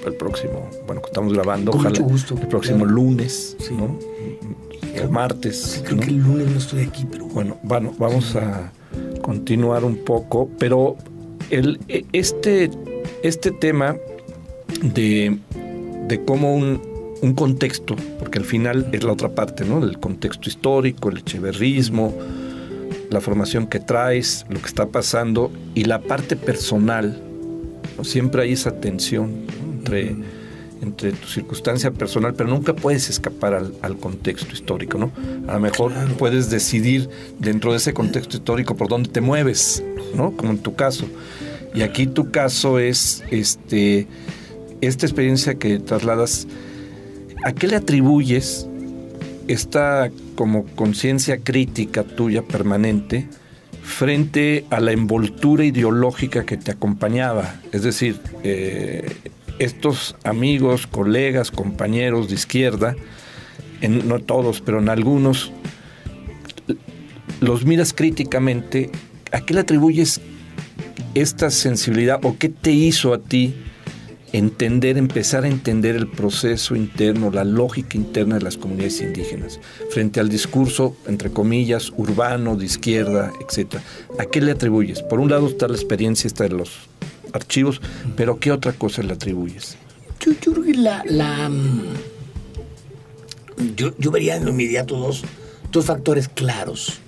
el próximo, bueno, que estamos grabando, con ojalá mucho gusto, el próximo lunes, sí. ¿no? El martes. Sí, creo que el lunes no estoy aquí, pero bueno, vamos a continuar un poco, pero este tema de cómo un contexto, porque al final es la otra parte, ¿no? El contexto histórico, el echeverrismo, la formación que traes, lo que está pasando y la parte personal, ¿no? Siempre hay esa tensión, ¿no? entre tu circunstancia personal, pero nunca puedes escapar al contexto histórico, ¿no? A lo mejor puedes decidir dentro de ese contexto histórico por dónde te mueves, ¿no? Como en tu caso. Y aquí tu caso es esta experiencia que trasladas. ¿A qué le atribuyes esta como conciencia crítica tuya permanente frente a la envoltura ideológica que te acompañaba? Es decir, estos amigos, colegas, compañeros de izquierda, no todos, pero en algunos, los miras críticamente. ¿A qué le atribuyes esta sensibilidad o qué te hizo a ti empezar a entender el proceso interno, la lógica interna de las comunidades indígenas frente al discurso, entre comillas, urbano, de izquierda, etcétera? ¿A qué le atribuyes? Por un lado está la experiencia de los archivos, pero ¿qué otra cosa le atribuyes? Yo creo que yo vería en lo inmediato dos factores claros.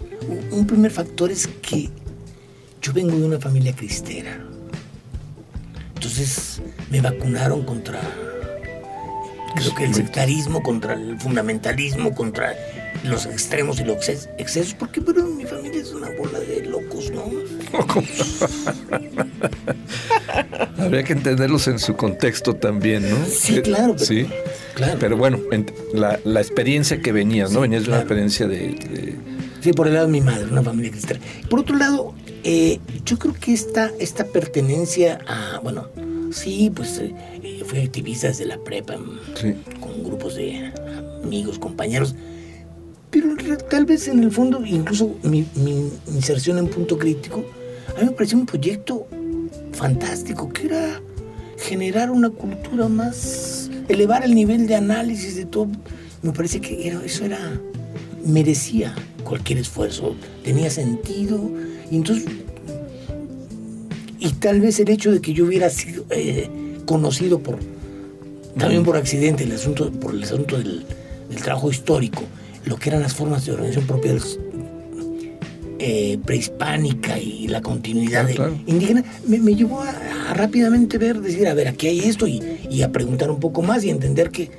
Un primer factor es que yo vengo de una familia cristera. Entonces me vacunaron contra Creo que el sectarismo contra el fundamentalismo, contra los extremos y los excesos, porque pero mi familia es una bola de locos, ¿no? Habría que entenderlos en su contexto también, ¿no? Sí, claro. Pero, sí, claro. Pero bueno, la experiencia que venías, ¿no? Venías de una experiencia de... Sí, por el lado de mi madre, una familia cristiana. Por otro lado, yo creo que esta pertenencia a, bueno, sí, pues fui activista desde la prepa, sí, con grupos de amigos, compañeros, pero tal vez en el fondo, incluso mi inserción en Punto Crítico, a mí me pareció un proyecto fantástico, que era generar una cultura más, elevar el nivel de análisis de todo. Me parece que eso merecía cualquier esfuerzo, tenía sentido, y entonces, y tal vez el hecho de que yo hubiera sido conocido también por accidente, por el asunto del trabajo histórico, lo que eran las formas de organización propias prehispánica y la continuidad indígena, me llevó a rápidamente decir, a ver, aquí hay esto, y a preguntar un poco más y a entender que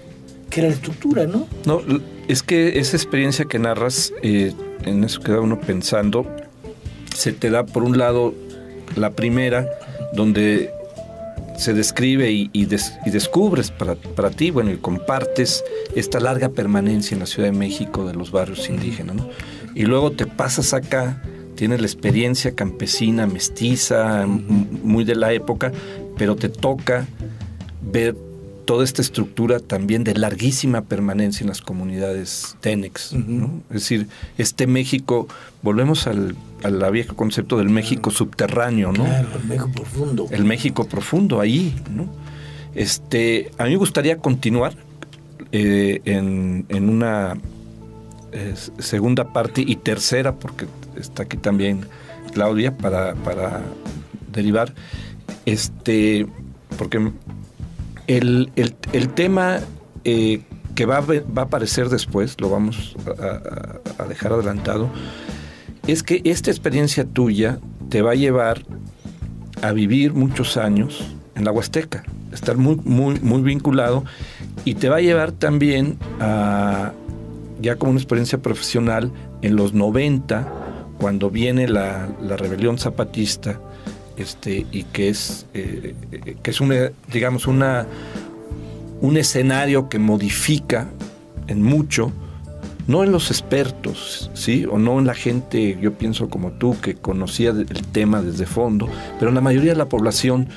era la estructura, ¿no? No, es que esa experiencia que narras, en eso queda uno pensando, se te da por un lado la primera, donde se describe y descubres para ti, bueno, y compartes esta larga permanencia en la Ciudad de México de los barrios indígenas, ¿no? Y luego te pasas acá, tienes la experiencia campesina, mestiza, muy de la época, pero te toca ver toda esta estructura también de larguísima permanencia en las comunidades Tenex, ¿no? Es decir, este México, volvemos al viejo concepto del México subterráneo, ¿no? Claro, el México profundo. El México profundo, ahí, ¿no? A mí me gustaría continuar en una segunda parte y tercera, porque está aquí también Claudia para derivar, porque el tema que va a aparecer después, lo vamos a dejar adelantado, es que esta experiencia tuya te va a llevar a vivir muchos años en la Huasteca, estar muy, muy, muy vinculado, y te va a llevar también a, ya como una experiencia profesional, en los 90, cuando viene la rebelión zapatista, y que es digamos un escenario que modifica en mucho, no en los expertos, ¿sí? O no en la gente, yo pienso como tú, que conocía el tema desde fondo, pero en la mayoría de la población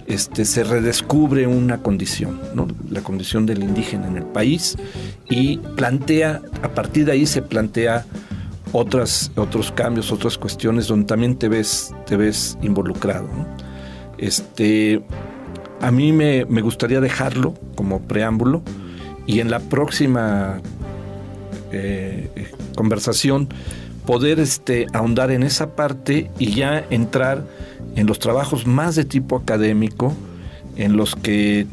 se redescubre una condición, ¿no? La condición del indígena en el país, y a partir de ahí se plantea otros cambios, otras cuestiones donde también te ves involucrado, ¿no? A mí me gustaría dejarlo como preámbulo, y en la próxima conversación poder ahondar en esa parte y ya entrar en los trabajos más de tipo académico, en los que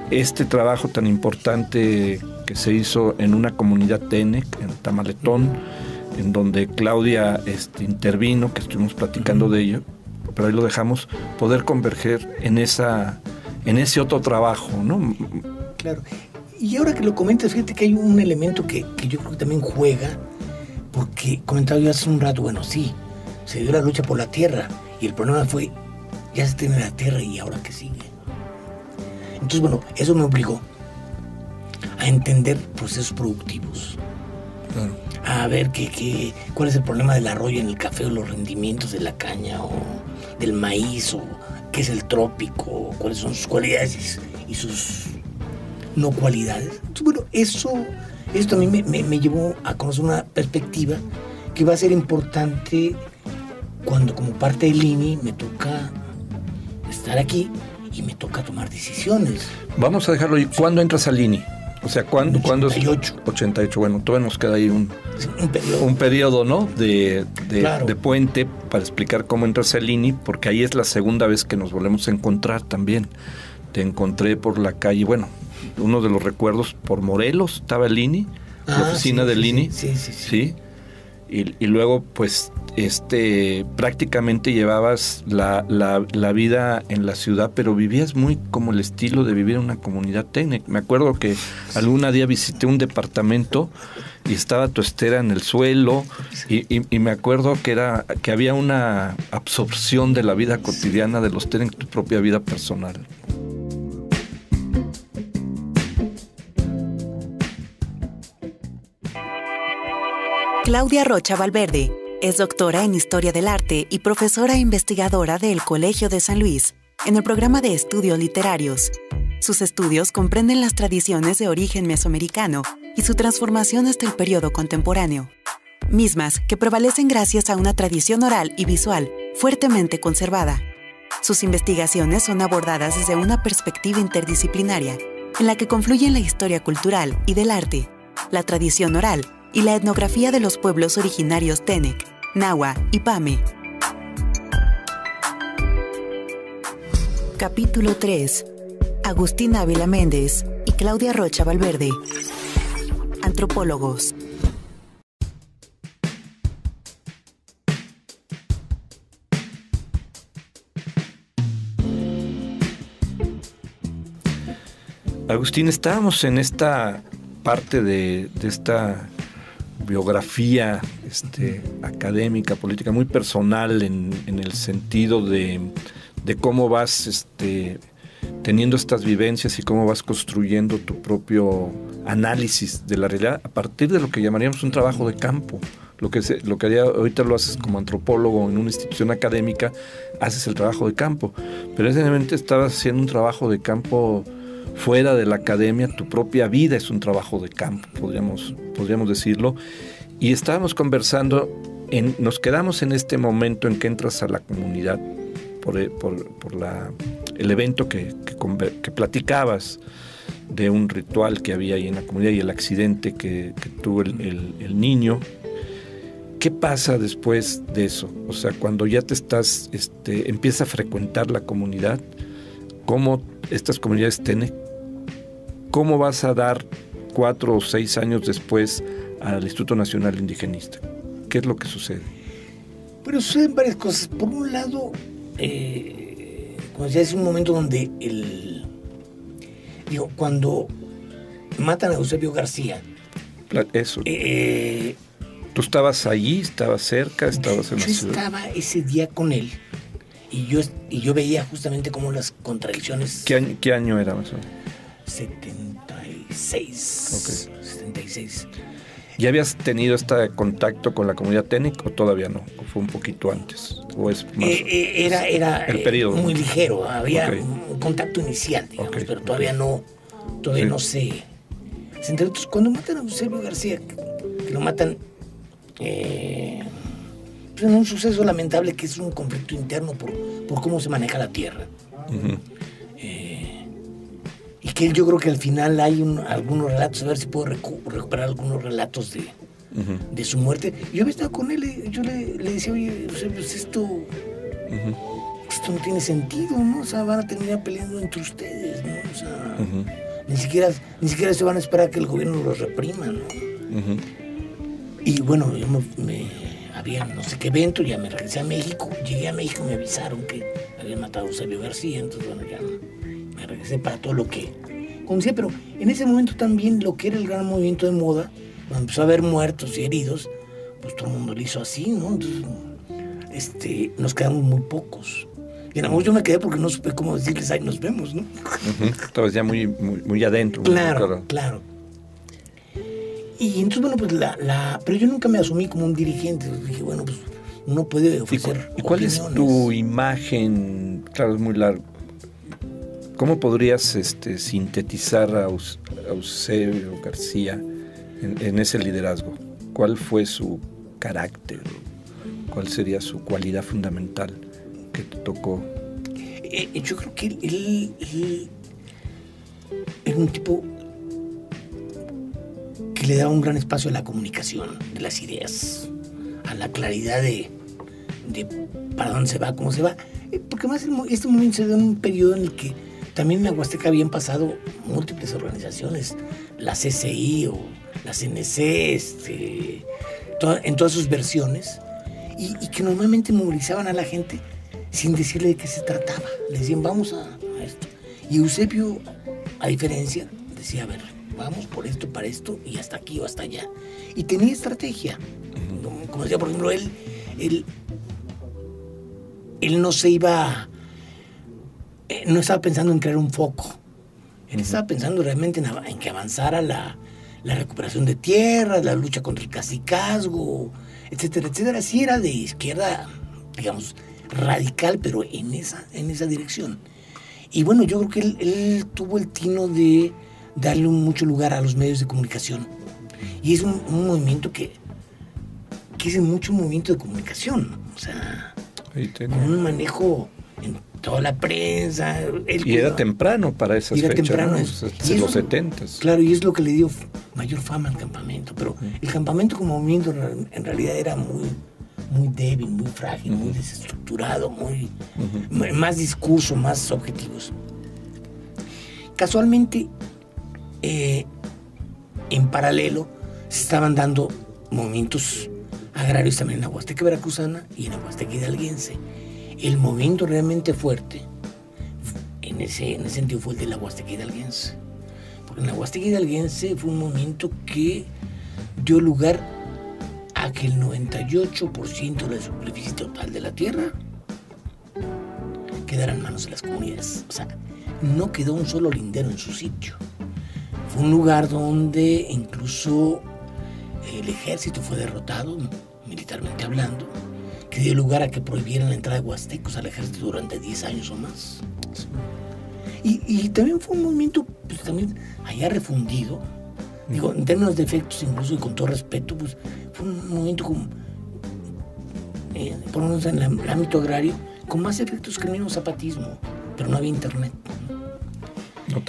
este trabajo tan importante que se hizo en una comunidad Tenec, en Tamaletón, en donde Claudia intervino, que estuvimos platicando de ello, pero ahí lo dejamos, poder converger en ese otro trabajo, ¿no? Claro. Y ahora que lo comentas, fíjate que hay un elemento que yo creo que también juega, porque comentaba yo hace un rato, bueno, sí, se dio la lucha por la tierra, y el problema fue, ya se tiene la tierra, y ahora qué sigue. Entonces, bueno, eso me obligó a entender procesos productivos. Claro. A ver cuál es el problema del arroyo en el café, o los rendimientos de la caña, o del maíz, o qué es el trópico, cuáles son sus cualidades y sus no cualidades. Entonces, bueno, eso también me llevó a conocer una perspectiva que va a ser importante cuando, como parte del INI, me toca estar aquí y me toca tomar decisiones. Vamos a dejarlo ahí. ¿Cuándo entras al INI? O sea, ¿cuándo es? 88. Bueno, todavía nos queda ahí un periodo, ¿no? Claro. De puente para explicar cómo entras al INI, porque ahí es la segunda vez que nos volvemos a encontrar también. Te encontré por la calle, bueno, uno de los recuerdos, por Morelos estaba el INI, la oficina del INI. Sí. Y luego, pues, prácticamente llevabas la vida en la ciudad, pero vivías muy como el estilo de vivir en una comunidad técnica. Me acuerdo que algún día visité un departamento y estaba tu estera en el suelo, y me acuerdo que había una absorción de la vida cotidiana de los TENEC en tu propia vida personal. Claudia Rocha Valverde es doctora en Historia del Arte y profesora e investigadora del Colegio de San Luis, en el programa de Estudios Literarios. Sus estudios comprenden las tradiciones de origen mesoamericano y su transformación hasta el periodo contemporáneo, mismas que prevalecen gracias a una tradición oral y visual fuertemente conservada. Sus investigaciones son abordadas desde una perspectiva interdisciplinaria, en la que confluyen la historia cultural y del arte, la tradición oral y la etnografía de los pueblos originarios Tenec, Nahua y Pame. Capítulo 3. Agustín Ávila Méndez y Claudia Rocha Valverde. Antropólogos. Agustín, estábamos en esta parte de esta biografía académica, política, muy personal en el sentido de cómo vas teniendo estas vivencias y cómo vas construyendo tu propio análisis de la realidad a partir de lo que llamaríamos un trabajo de campo. Lo que ahorita lo haces como antropólogo en una institución académica, haces el trabajo de campo, pero evidentemente estabas haciendo un trabajo de campo fuera de la academia. Tu propia vida es un trabajo de campo, podríamos decirlo. Y estábamos conversando, nos quedamos en este momento en que entras a la comunidad por el evento que platicabas de un ritual que había ahí en la comunidad y el accidente que tuvo el niño. ¿Qué pasa después de eso? O sea, cuando ya te empiezas a frecuentar la comunidad, ¿cómo estas comunidades tienen? ¿Cómo vas a dar 4 o 6 años después al Instituto Nacional Indigenista? ¿Qué es lo que sucede? Pero suceden varias cosas. Por un lado, como decía, es un momento donde cuando matan a Eusebio García. Eso. ¿Tú estabas allí? ¿Estabas cerca? ¿Estabas en la ciudad? Yo estaba ese día con él y yo veía justamente cómo las contradicciones. ¿Qué año era más o menos? 76. Okay. 76. ¿Ya habías tenido este contacto con la comunidad Tenec o todavía no? ¿O fue un poquito antes? ¿O es más era el periodo? Muy ligero. Había un contacto inicial, digamos, pero todavía no se enteró. Entonces, cuando matan a Eusebio García, que lo matan en un suceso lamentable que es un conflicto interno por cómo se maneja la tierra. Uh-huh. Y que yo creo que al final hay algunos relatos, a ver si puedo recuperar algunos relatos de su muerte. Yo había estado con él y yo le decía, oye, pues esto no tiene sentido, ¿no? O sea, van a terminar peleando entre ustedes, ¿no? O sea, ni siquiera se van a esperar que el gobierno los reprima, ¿no? Uh-huh. Y bueno, yo había no sé qué evento, ya me regresé a México. Llegué a México y me avisaron que habían matado a Eusebio García, entonces bueno, ya me regresé para todo lo que conocía, pero en ese momento también lo que era el gran movimiento de moda, cuando empezó a haber muertos y heridos, pues todo el mundo lo hizo así, ¿no? Entonces, nos quedamos muy pocos. Y en amor yo me quedé porque no supe cómo decirles, ahí nos vemos, ¿no? Uh-huh. Estabas ya muy, muy, muy adentro. Claro. Y entonces, bueno, pues pero yo nunca me asumí como un dirigente. Dije, bueno, pues uno puede ofrecer ¿Y cuál es tu imagen? Claro, es muy largo. ¿Cómo podrías sintetizar a Eusebio García en ese liderazgo? ¿Cuál fue su carácter? ¿Cuál sería su cualidad fundamental que te tocó? Yo creo que él era un tipo que le daba un gran espacio a la comunicación de las ideas, a la claridad de para dónde se va, cómo se va. Porque más este momento se da en un periodo en el que también en la Huasteca habían pasado múltiples organizaciones, la CCI o la CNC, en todas sus versiones, y que normalmente movilizaban a la gente sin decirle de qué se trataba. Le decían, vamos a esto. Y Eusebio, a diferencia, decía, a ver, vamos por esto, para esto, y hasta aquí o hasta allá. Y tenía estrategia. Como decía, por ejemplo, él no se iba, no estaba pensando en crear un foco. Él estaba pensando realmente en que avanzara la recuperación de tierras, la lucha contra el cacicazgo, etcétera, etcétera. Sí era de izquierda, digamos, radical, pero en esa dirección. Y bueno, yo creo que él tuvo el tino de darle mucho lugar a los medios de comunicación. Y es un movimiento que es mucho movimiento de comunicación. O sea, con un manejo en toda la prensa. Y era temprano para esas fechas, temprano, ¿no? Los 70s. Claro, y es lo que le dio mayor fama al campamento. Pero el campamento como movimiento en realidad era muy débil, muy frágil, muy desestructurado, más discurso, más objetivos. Casualmente, en paralelo, se estaban dando movimientos agrarios también en la Huasteca Veracruzana y en la Huasteca Hidalguense. El movimiento realmente fuerte en ese sentido fue el de la Huasteca Hidalguense. Porque en la Huasteca Hidalguense fue un movimiento que dio lugar a que el 98% de la superficie total de la tierra quedara en manos de las comunidades. O sea, no quedó un solo lindero en su sitio. Fue un lugar donde incluso el ejército fue derrotado, militarmente hablando, que dio lugar a que prohibieran la entrada de huastecos al ejército durante 10 años o más. Y también fue un movimiento, pues, también allá refundido, digo, en términos de efectos, incluso y con todo respeto, pues fue un movimiento como, por lo menos en el ámbito agrario, con más efectos que el mismo zapatismo, pero no había internet.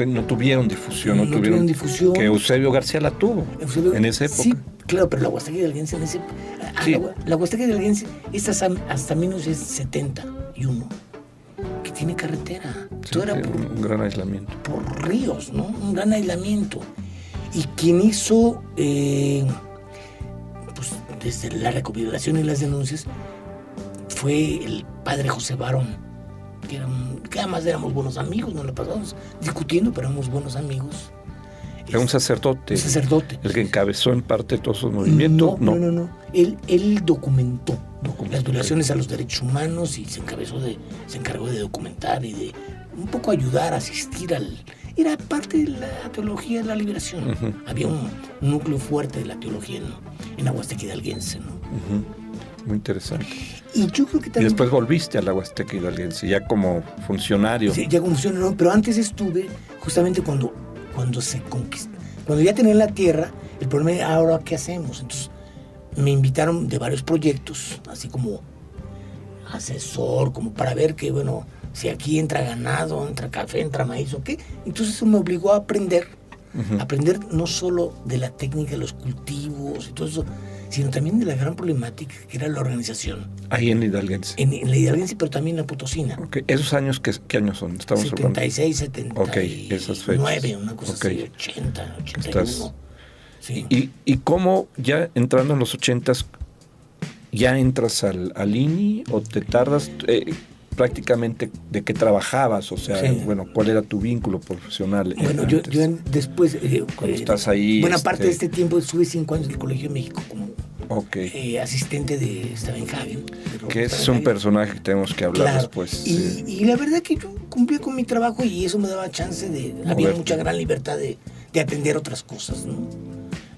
No tuvieron difusión, no tuvieron difusión. Que Eusebio García la tuvo en esa época. Sí, claro, pero la Huasteca Hidalguense en ese... Sí. La Huasteca Hidalguense es hasta 1971, que tiene carretera. Sí, todo era un gran aislamiento. Por ríos, ¿no? Un gran aislamiento. Y quien hizo, pues desde la recopilación y las denuncias, fue el padre José Barón, que además éramos buenos amigos, nos la pasamos discutiendo, pero éramos buenos amigos. Era un sacerdote. Un sacerdote. El que encabezó en parte todos esos movimientos. No. Él documentó las violaciones a los derechos humanos y se encargó de documentar y de un poco ayudar, asistir era parte de la teología de la liberación. Había un núcleo fuerte de la teología en la Huasteca Hidalguense, ¿no? Muy interesante. Y yo creo que también... Y después volviste a la Huasteca Hidalguense, ya como funcionario. Sí, ya como funcionario, ¿no? Pero antes estuve justamente cuando se conquistó. Cuando ya tenía la tierra, el problema era, ¿ahora qué hacemos? Entonces me invitaron de varios proyectos, así como asesor, como para ver que, bueno, si aquí entra ganado, entra café, entra maíz o qué. Entonces eso me obligó a aprender no solo de la técnica de los cultivos y todo eso, sino también de la gran problemática que era la organización. Ahí en la Hidalguense. En la Hidalguense, pero también en la Potosina. Okay. ¿Esos años qué años son? Estamos 76, 79, okay, esas fechas. Una cosa así, 80, 81. Sí. ¿Y cómo ya entrando en los 80s, ya entras al INI o te tardas? Prácticamente de qué trabajabas, o sea, sí. Bueno, ¿cuál era tu vínculo profesional? Bueno, yo después, cuando estás ahí, buena parte de este tiempo estuve 5 años en el Colegio de México como asistente de Stavenhagen. Que es un personaje que tenemos que hablar después. Y la verdad que yo cumplía con mi trabajo y eso me daba chance había mucha gran libertad de atender otras cosas, ¿no?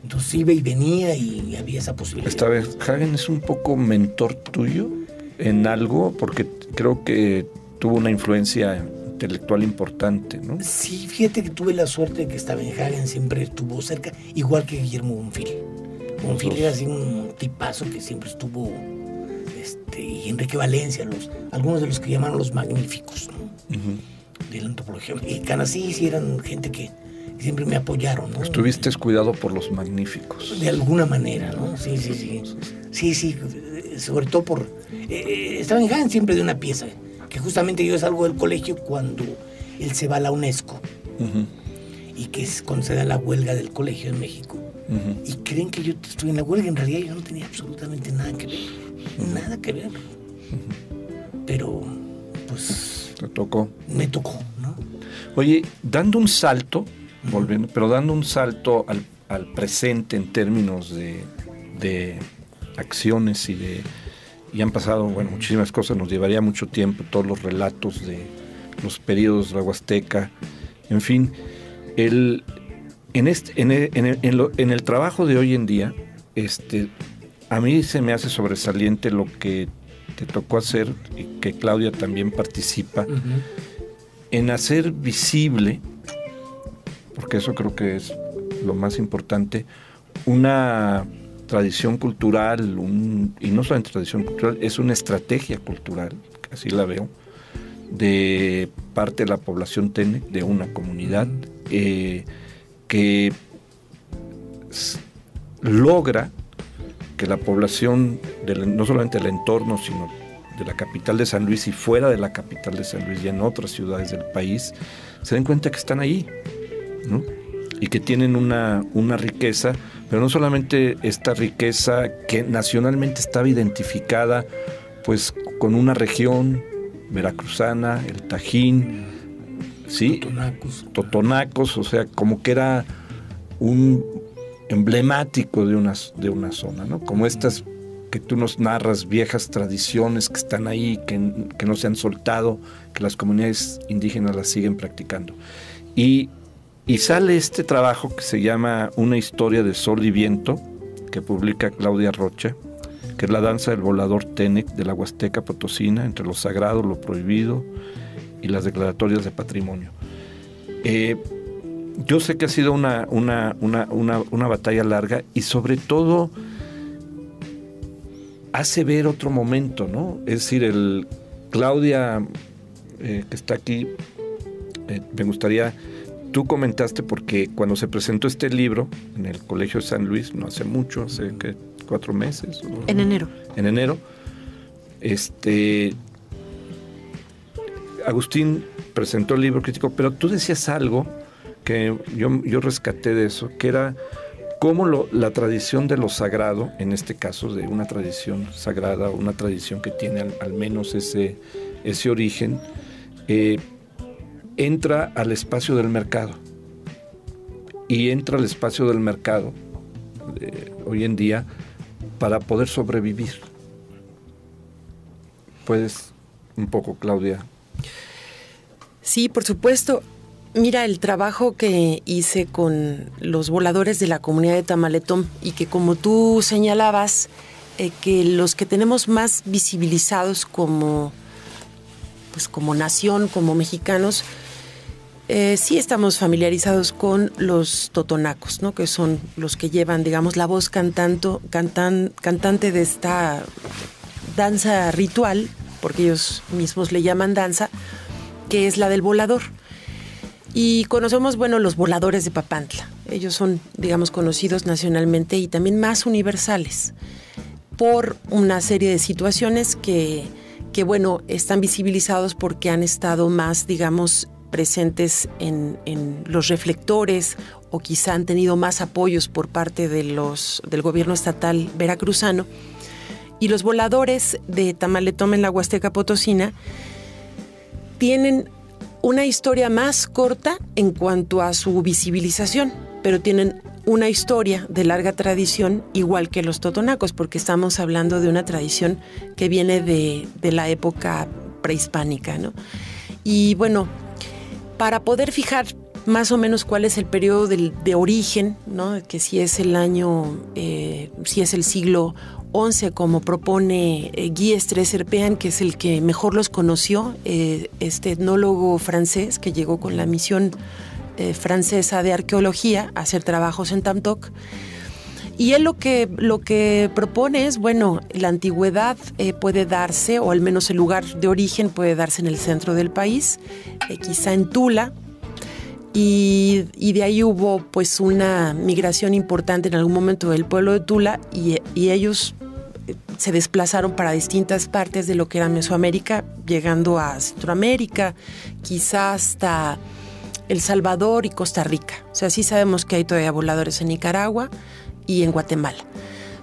Entonces iba y venía y había esa posibilidad. Stavenhagen es un poco mentor tuyo en algo, porque creo que tuvo una influencia intelectual importante, ¿no? Sí, fíjate que tuve la suerte de que Stavenhagen siempre estuvo cerca, igual que Guillermo Bonfil. Bonfil era así un tipazo que siempre estuvo, y Enrique Valencia, algunos de los que llamaron los magníficos, ¿no? De la antropología mexicana, sí, eran gente que siempre me apoyaron, ¿no? Estuviste cuidado por los magníficos. De alguna manera, ¿no? Sí. Sí, sobre todo por... Stavenhagen siempre de una pieza, que justamente yo salgo del colegio cuando él se va a la UNESCO, y que es cuando se da la huelga del Colegio en México. y creen que yo estoy en la huelga. En realidad yo no tenía absolutamente nada que ver, nada que ver. Pero, pues... Te tocó. Me tocó, ¿no? Oye, dando un salto, volviendo, pero dando un salto al presente en términos de acciones y han pasado, bueno, muchísimas cosas, nos llevaría mucho tiempo, todos los relatos de los periodos de la Huasteca, en fin, en el trabajo de hoy en día, a mí se me hace sobresaliente lo que te tocó hacer, y que Claudia también participa, en hacer visible, porque eso creo que es lo más importante, una tradición cultural, y no solamente tradición cultural, es una estrategia cultural, así la veo, de parte de la población Tenec, de una comunidad, que logra que la población, no solamente del entorno, sino de la capital de San Luis y fuera de la capital de San Luis y en otras ciudades del país, se den cuenta que están ahí, ¿no? Y que tienen una riqueza, pero no solamente esta riqueza que nacionalmente estaba identificada pues con una región veracruzana, el Tajín, ¿sí? Totonacos, o sea, como que era un emblemático de una zona, ¿no? Como estas que tú nos narras, viejas tradiciones que están ahí, que no se han soltado, que las comunidades indígenas las siguen practicando. Y sale este trabajo que se llama Una historia de sol y viento, que publica Claudia Rocha, que es la danza del volador Tenec de la Huasteca Potosina, entre lo sagrado, lo prohibido y las declaratorias de patrimonio. Yo sé que ha sido una batalla larga y sobre todo hace ver otro momento, ¿no? Es decir, Claudia, que está aquí, me gustaría... Tú comentaste, porque cuando se presentó este libro en el Colegio de San Luis, no hace mucho, hace 4 meses. En enero. En enero. Agustín presentó el libro crítico, pero tú decías algo que yo rescaté de eso, que era cómo la tradición de lo sagrado, en este caso de una tradición sagrada, una tradición que tiene al menos ese origen, entra al espacio del mercado. Y entra al espacio del mercado hoy en día para poder sobrevivir. ¿Puedes un poco, Claudia? Sí, por supuesto. Mira, el trabajo que hice con los voladores de la comunidad de Tamaletón, y que, como tú señalabas, que los que tenemos más visibilizados como nación, como mexicanos, sí estamos familiarizados con los totonacos, ¿no? Que son los que llevan, digamos, la voz cantante de esta danza ritual, porque ellos mismos le llaman danza, que es la del volador. Y conocemos, bueno, los voladores de Papantla. Ellos son, digamos, conocidos nacionalmente y también más universales por una serie de situaciones que bueno, están visibilizados porque han estado más, digamos, presentes en los reflectores, o quizá han tenido más apoyos por parte del gobierno estatal veracruzano. Y los voladores de Tamaletón en la Huasteca Potosina tienen una historia más corta en cuanto a su visibilización, pero tienen una historia de larga tradición, igual que los totonacos, porque estamos hablando de una tradición que viene de la época prehispánica, ¿no? Y bueno, para poder fijar más o menos cuál es el periodo de origen, ¿no? Que si es el año, si es el siglo XI, como propone Guy Estreserpean, que es el que mejor los conoció, este etnólogo francés que llegó con la misión francesa de arqueología a hacer trabajos en Tamtoc. Y él lo que propone es, bueno, la antigüedad puede darse, o al menos el lugar de origen puede darse en el centro del país, quizá en Tula, y de ahí hubo pues una migración importante en algún momento del pueblo de Tula, y ellos se desplazaron para distintas partes de lo que era Mesoamérica, llegando a Centroamérica, quizá hasta El Salvador y Costa Rica. O sea, sí sabemos que hay todavía voladores en Nicaragua y en Guatemala.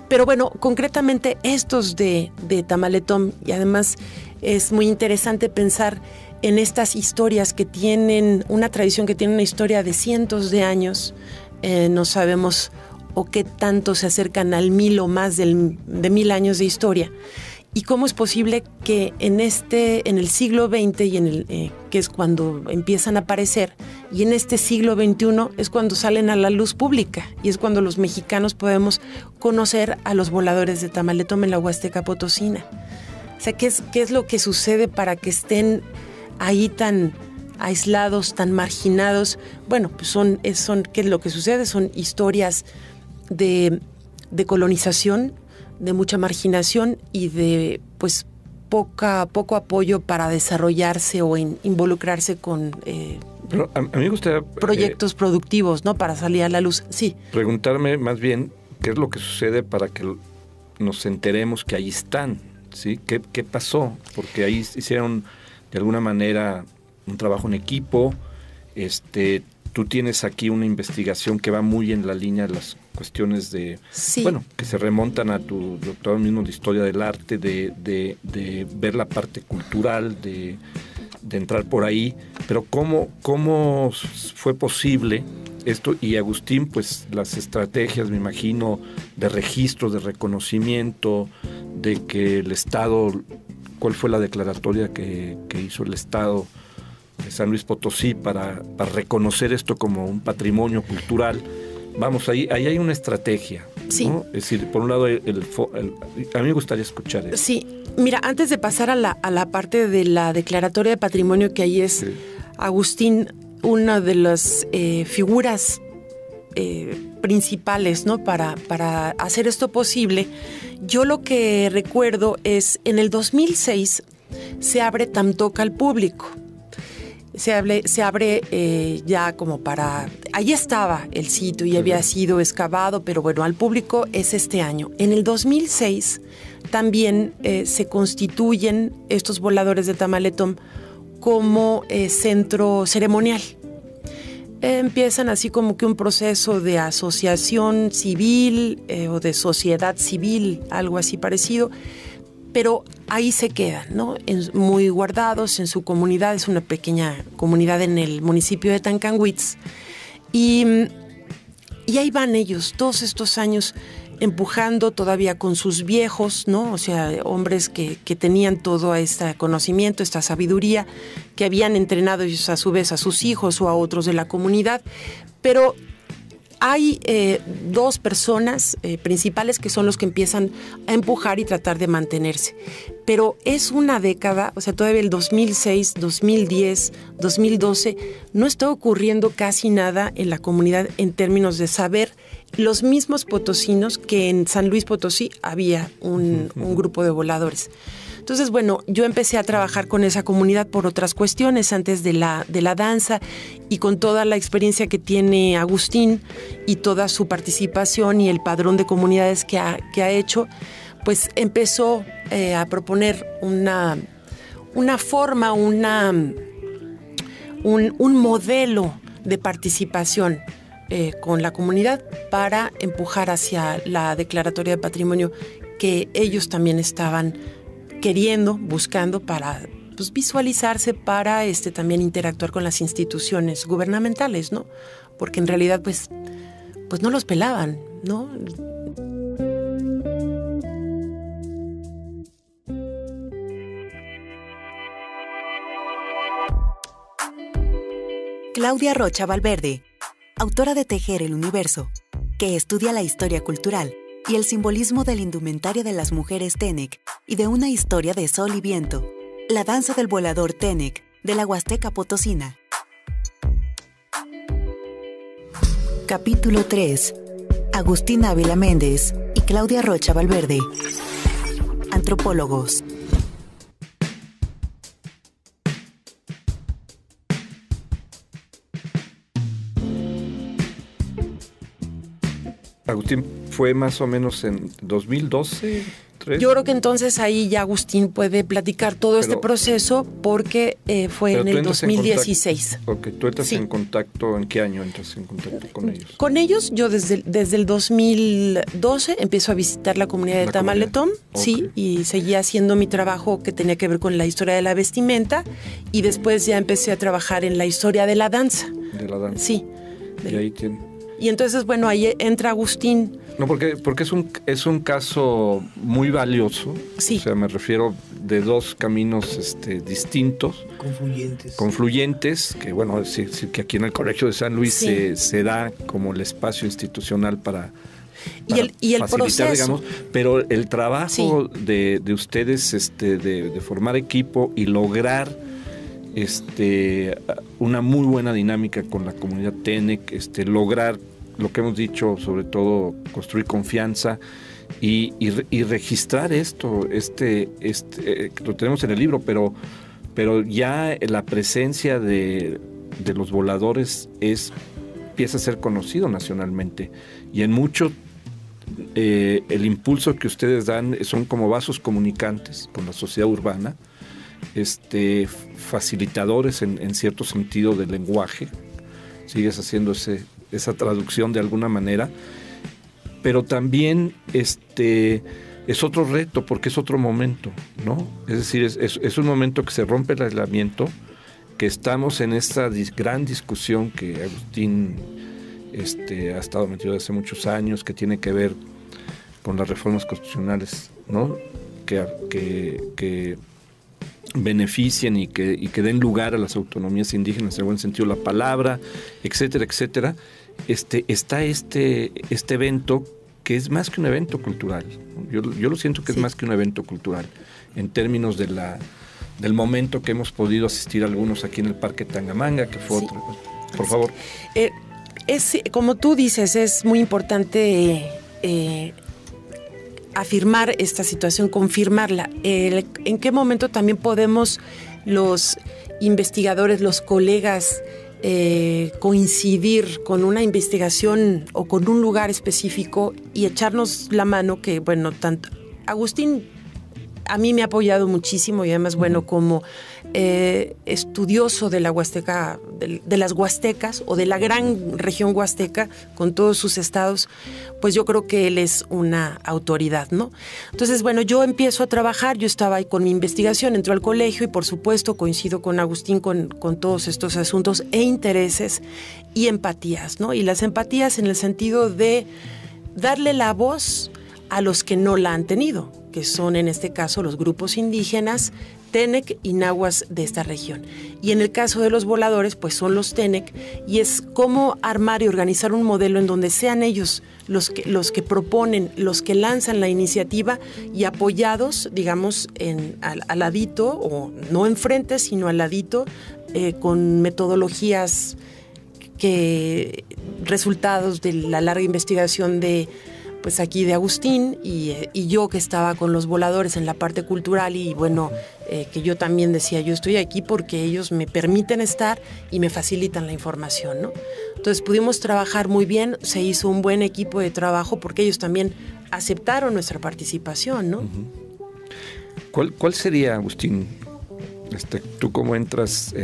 Pero bueno, concretamente estos de Tamaletón, y además es muy interesante pensar en estas historias que tienen una tradición, que tiene una historia de cientos de años. No sabemos o qué tanto se acercan al 1000 o más de 1000 años de historia. ¿Y cómo es posible que en el siglo XX, y que es cuando empiezan a aparecer, y en este siglo XXI es cuando salen a la luz pública, y es cuando los mexicanos podemos conocer a los voladores de Tamaletón en la Huasteca Potosina? O sea, ¿qué es lo que sucede para que estén ahí tan aislados, tan marginados? Bueno, pues ¿qué es lo que sucede? Son historias de colonización, de mucha marginación y de pues poco apoyo para desarrollarse o involucrarse con Pero a mí me gustaría proyectos productivos, ¿no? Para salir a la luz. Sí. Preguntarme más bien qué es lo que sucede para que nos enteremos que ahí están, ¿sí? ¿Qué pasó? Porque ahí hicieron de alguna manera un trabajo en equipo. Tú tienes aquí una investigación que va muy en la línea de las cuestiones de, sí, bueno, que se remontan a tu doctorado mismo de Historia del Arte, de ver la parte cultural, de entrar por ahí. Pero ¿cómo fue posible esto? Y Agustín, pues las estrategias, me imagino, de registro, de reconocimiento, de que el Estado, ¿cuál fue la declaratoria que hizo el Estado de San Luis Potosí para reconocer esto como un patrimonio cultural? Vamos, ahí hay una estrategia, sí, ¿no? Es decir, por un lado, a mí me gustaría escuchar eso. Sí, mira, antes de pasar a la parte de la declaratoria de patrimonio, que ahí es, sí, Agustín, una de las figuras principales, ¿no? Para hacer esto posible, yo lo que recuerdo es, en el 2006 se abre Tamtoca al público. Se abre ya como para... Ahí estaba el sitio y había sido excavado, pero bueno, al público es este año. En el 2006 también se constituyen estos voladores de Tamaletón como centro ceremonial. Empiezan así como que un proceso de asociación civil o de sociedad civil, algo así parecido, pero ahí se quedan, ¿no? Muy guardados en su comunidad. Es una pequeña comunidad en el municipio de Tancanwitz. Y ahí van ellos, todos estos años, empujando todavía con sus viejos, ¿no? O sea, hombres que tenían todo este conocimiento, esta sabiduría, que habían entrenado ellos a su vez a sus hijos o a otros de la comunidad. Pero hay dos personas principales que son los que empiezan a empujar y tratar de mantenerse. Pero es una década, o sea, todavía el 2006, 2010, 2012, no está ocurriendo casi nada en la comunidad en términos de saber los mismos potosinos que en San Luis Potosí había un grupo de voladores. Entonces, bueno, yo empecé a trabajar con esa comunidad por otras cuestiones antes de la danza, y con toda la experiencia que tiene Agustín y toda su participación y el padrón de comunidades que ha hecho, pues empezó a proponer una forma, un modelo de participación con la comunidad para empujar hacia la declaratoria de patrimonio que ellos también estaban queriendo, buscando para pues, visualizarse, para también interactuar con las instituciones gubernamentales, ¿no? Porque en realidad pues no los pelaban, ¿no? Claudia Rocha Valverde, autora de Tejer el Universo, que estudia la historia cultural y el simbolismo del indumentario de las mujeres Tenec y de una historia de sol y viento, la danza del volador Tenec de la Huasteca Potosina. Capítulo 3. Agustín Ávila Méndez y Claudia Rocha Valverde. Antropólogos. Agustín, fue más o menos en 2012, 13. Yo creo que entonces ahí ya Agustín puede platicar todo este proceso porque fue en el 2016. Ok, ¿tú entras Sí. en contacto? ¿En qué año entras en contacto con ellos? Con ellos, yo desde el 2012 empiezo a visitar la comunidad de Tamaletón, sí, y seguía haciendo mi trabajo que tenía que ver con la historia de la vestimenta, y después ya empecé a trabajar en la historia de la danza. De la danza. Sí. Y ahí tiene. Y entonces, bueno, ahí entra Agustín. No, porque es un caso muy valioso. Sí. O sea, me refiero de dos caminos distintos. Confluyentes, que bueno, es decir, que aquí en el Colegio de San Luis sí. se da como el espacio institucional para y el facilitar, proceso. digamos, pero el trabajo Sí. de ustedes de formar equipo y lograr una muy buena dinámica con la comunidad TENEC, lograr lo que hemos dicho, sobre todo construir confianza y registrar esto, lo tenemos en el libro, pero ya la presencia de los voladores empieza a ser conocido nacionalmente, y en mucho el impulso que ustedes dan son como vasos comunicantes con la sociedad urbana, facilitadores en cierto sentido del lenguaje. Sigues haciendo esa traducción de alguna manera, pero también es otro reto porque es otro momento, ¿no? Es decir, es un momento que se rompe el aislamiento, que estamos en esta gran discusión que Agustín ha estado metido desde hace muchos años, que tiene que ver con las reformas constitucionales, ¿no? Que beneficien y que den lugar a las autonomías indígenas en el buen sentido de la palabra, etcétera, etcétera. Está este evento que es más que un evento cultural. Yo lo siento que sí. Es más que un evento cultural en términos del momento que hemos podido asistir algunos aquí en el Parque Tangamanga, que fue sí. Otro. Por favor. Como tú dices, es muy importante afirmar esta situación, confirmarla. ¿En qué momento también podemos los investigadores, los colegas, coincidir con una investigación o con un lugar específico y echarnos la mano? Que bueno, tanto Agustín a mí me ha apoyado muchísimo, y además, bueno, como estudioso de la Huasteca, de las Huastecas o de la gran región huasteca con todos sus estados, pues yo creo que él es una autoridad, ¿no? Entonces, bueno, yo empiezo a trabajar, yo estaba ahí con mi investigación, entro al colegio y por supuesto coincido con Agustín con todos estos asuntos e intereses y empatías, ¿no? Y las empatías en el sentido de darle la voz a los que no la han tenido, que son en este caso los grupos indígenas, TENEC y nahuas de esta región. Y en el caso de los voladores, pues son los TENEC, y es cómo armar y organizar un modelo en donde sean ellos los que proponen, los que lanzan la iniciativa, y apoyados, digamos, al ladito, o no enfrente, sino al ladito, con metodologías resultados de la larga investigación pues aquí de Agustín y yo, que estaba con los voladores en la parte cultural, y bueno, que yo también decía, yo estoy aquí porque ellos me permiten estar y me facilitan la información, ¿no? Entonces pudimos trabajar muy bien, se hizo un buen equipo de trabajo porque ellos también aceptaron nuestra participación, ¿no? ¿Cuál sería, Agustín, tú cómo entras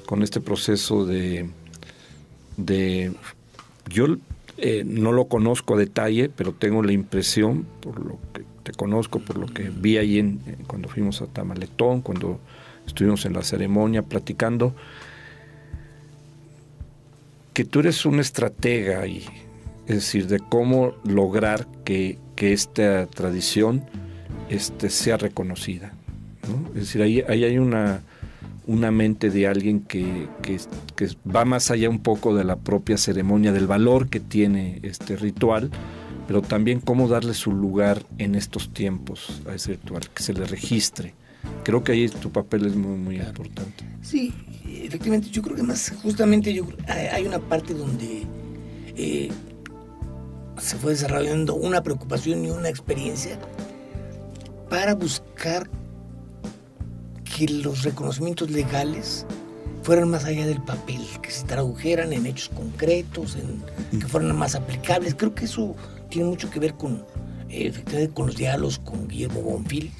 con este proceso de yo no lo conozco a detalle, pero tengo la impresión, por lo que te conozco, por lo que vi ahí cuando fuimos a Tamaletón, cuando estuvimos en la ceremonia platicando, que tú eres un estratega, es decir, de cómo lograr que esta tradición sea reconocida, ¿no? Es decir, ahí hay una mente de alguien que va más allá un poco de la propia ceremonia, del valor que tiene este ritual, pero también cómo darle su lugar en estos tiempos a ese ritual, que se le registre. Creo que ahí tu papel es muy, muy importante. Sí, efectivamente, yo creo que más justamente hay una parte donde se fue desarrollando una preocupación y una experiencia para buscar que los reconocimientos legales fueran más allá del papel, que se tradujeran en hechos concretos, que fueran más aplicables. Creo que eso tiene mucho que ver con, efectivamente, con los diálogos con Guillermo Bonfil,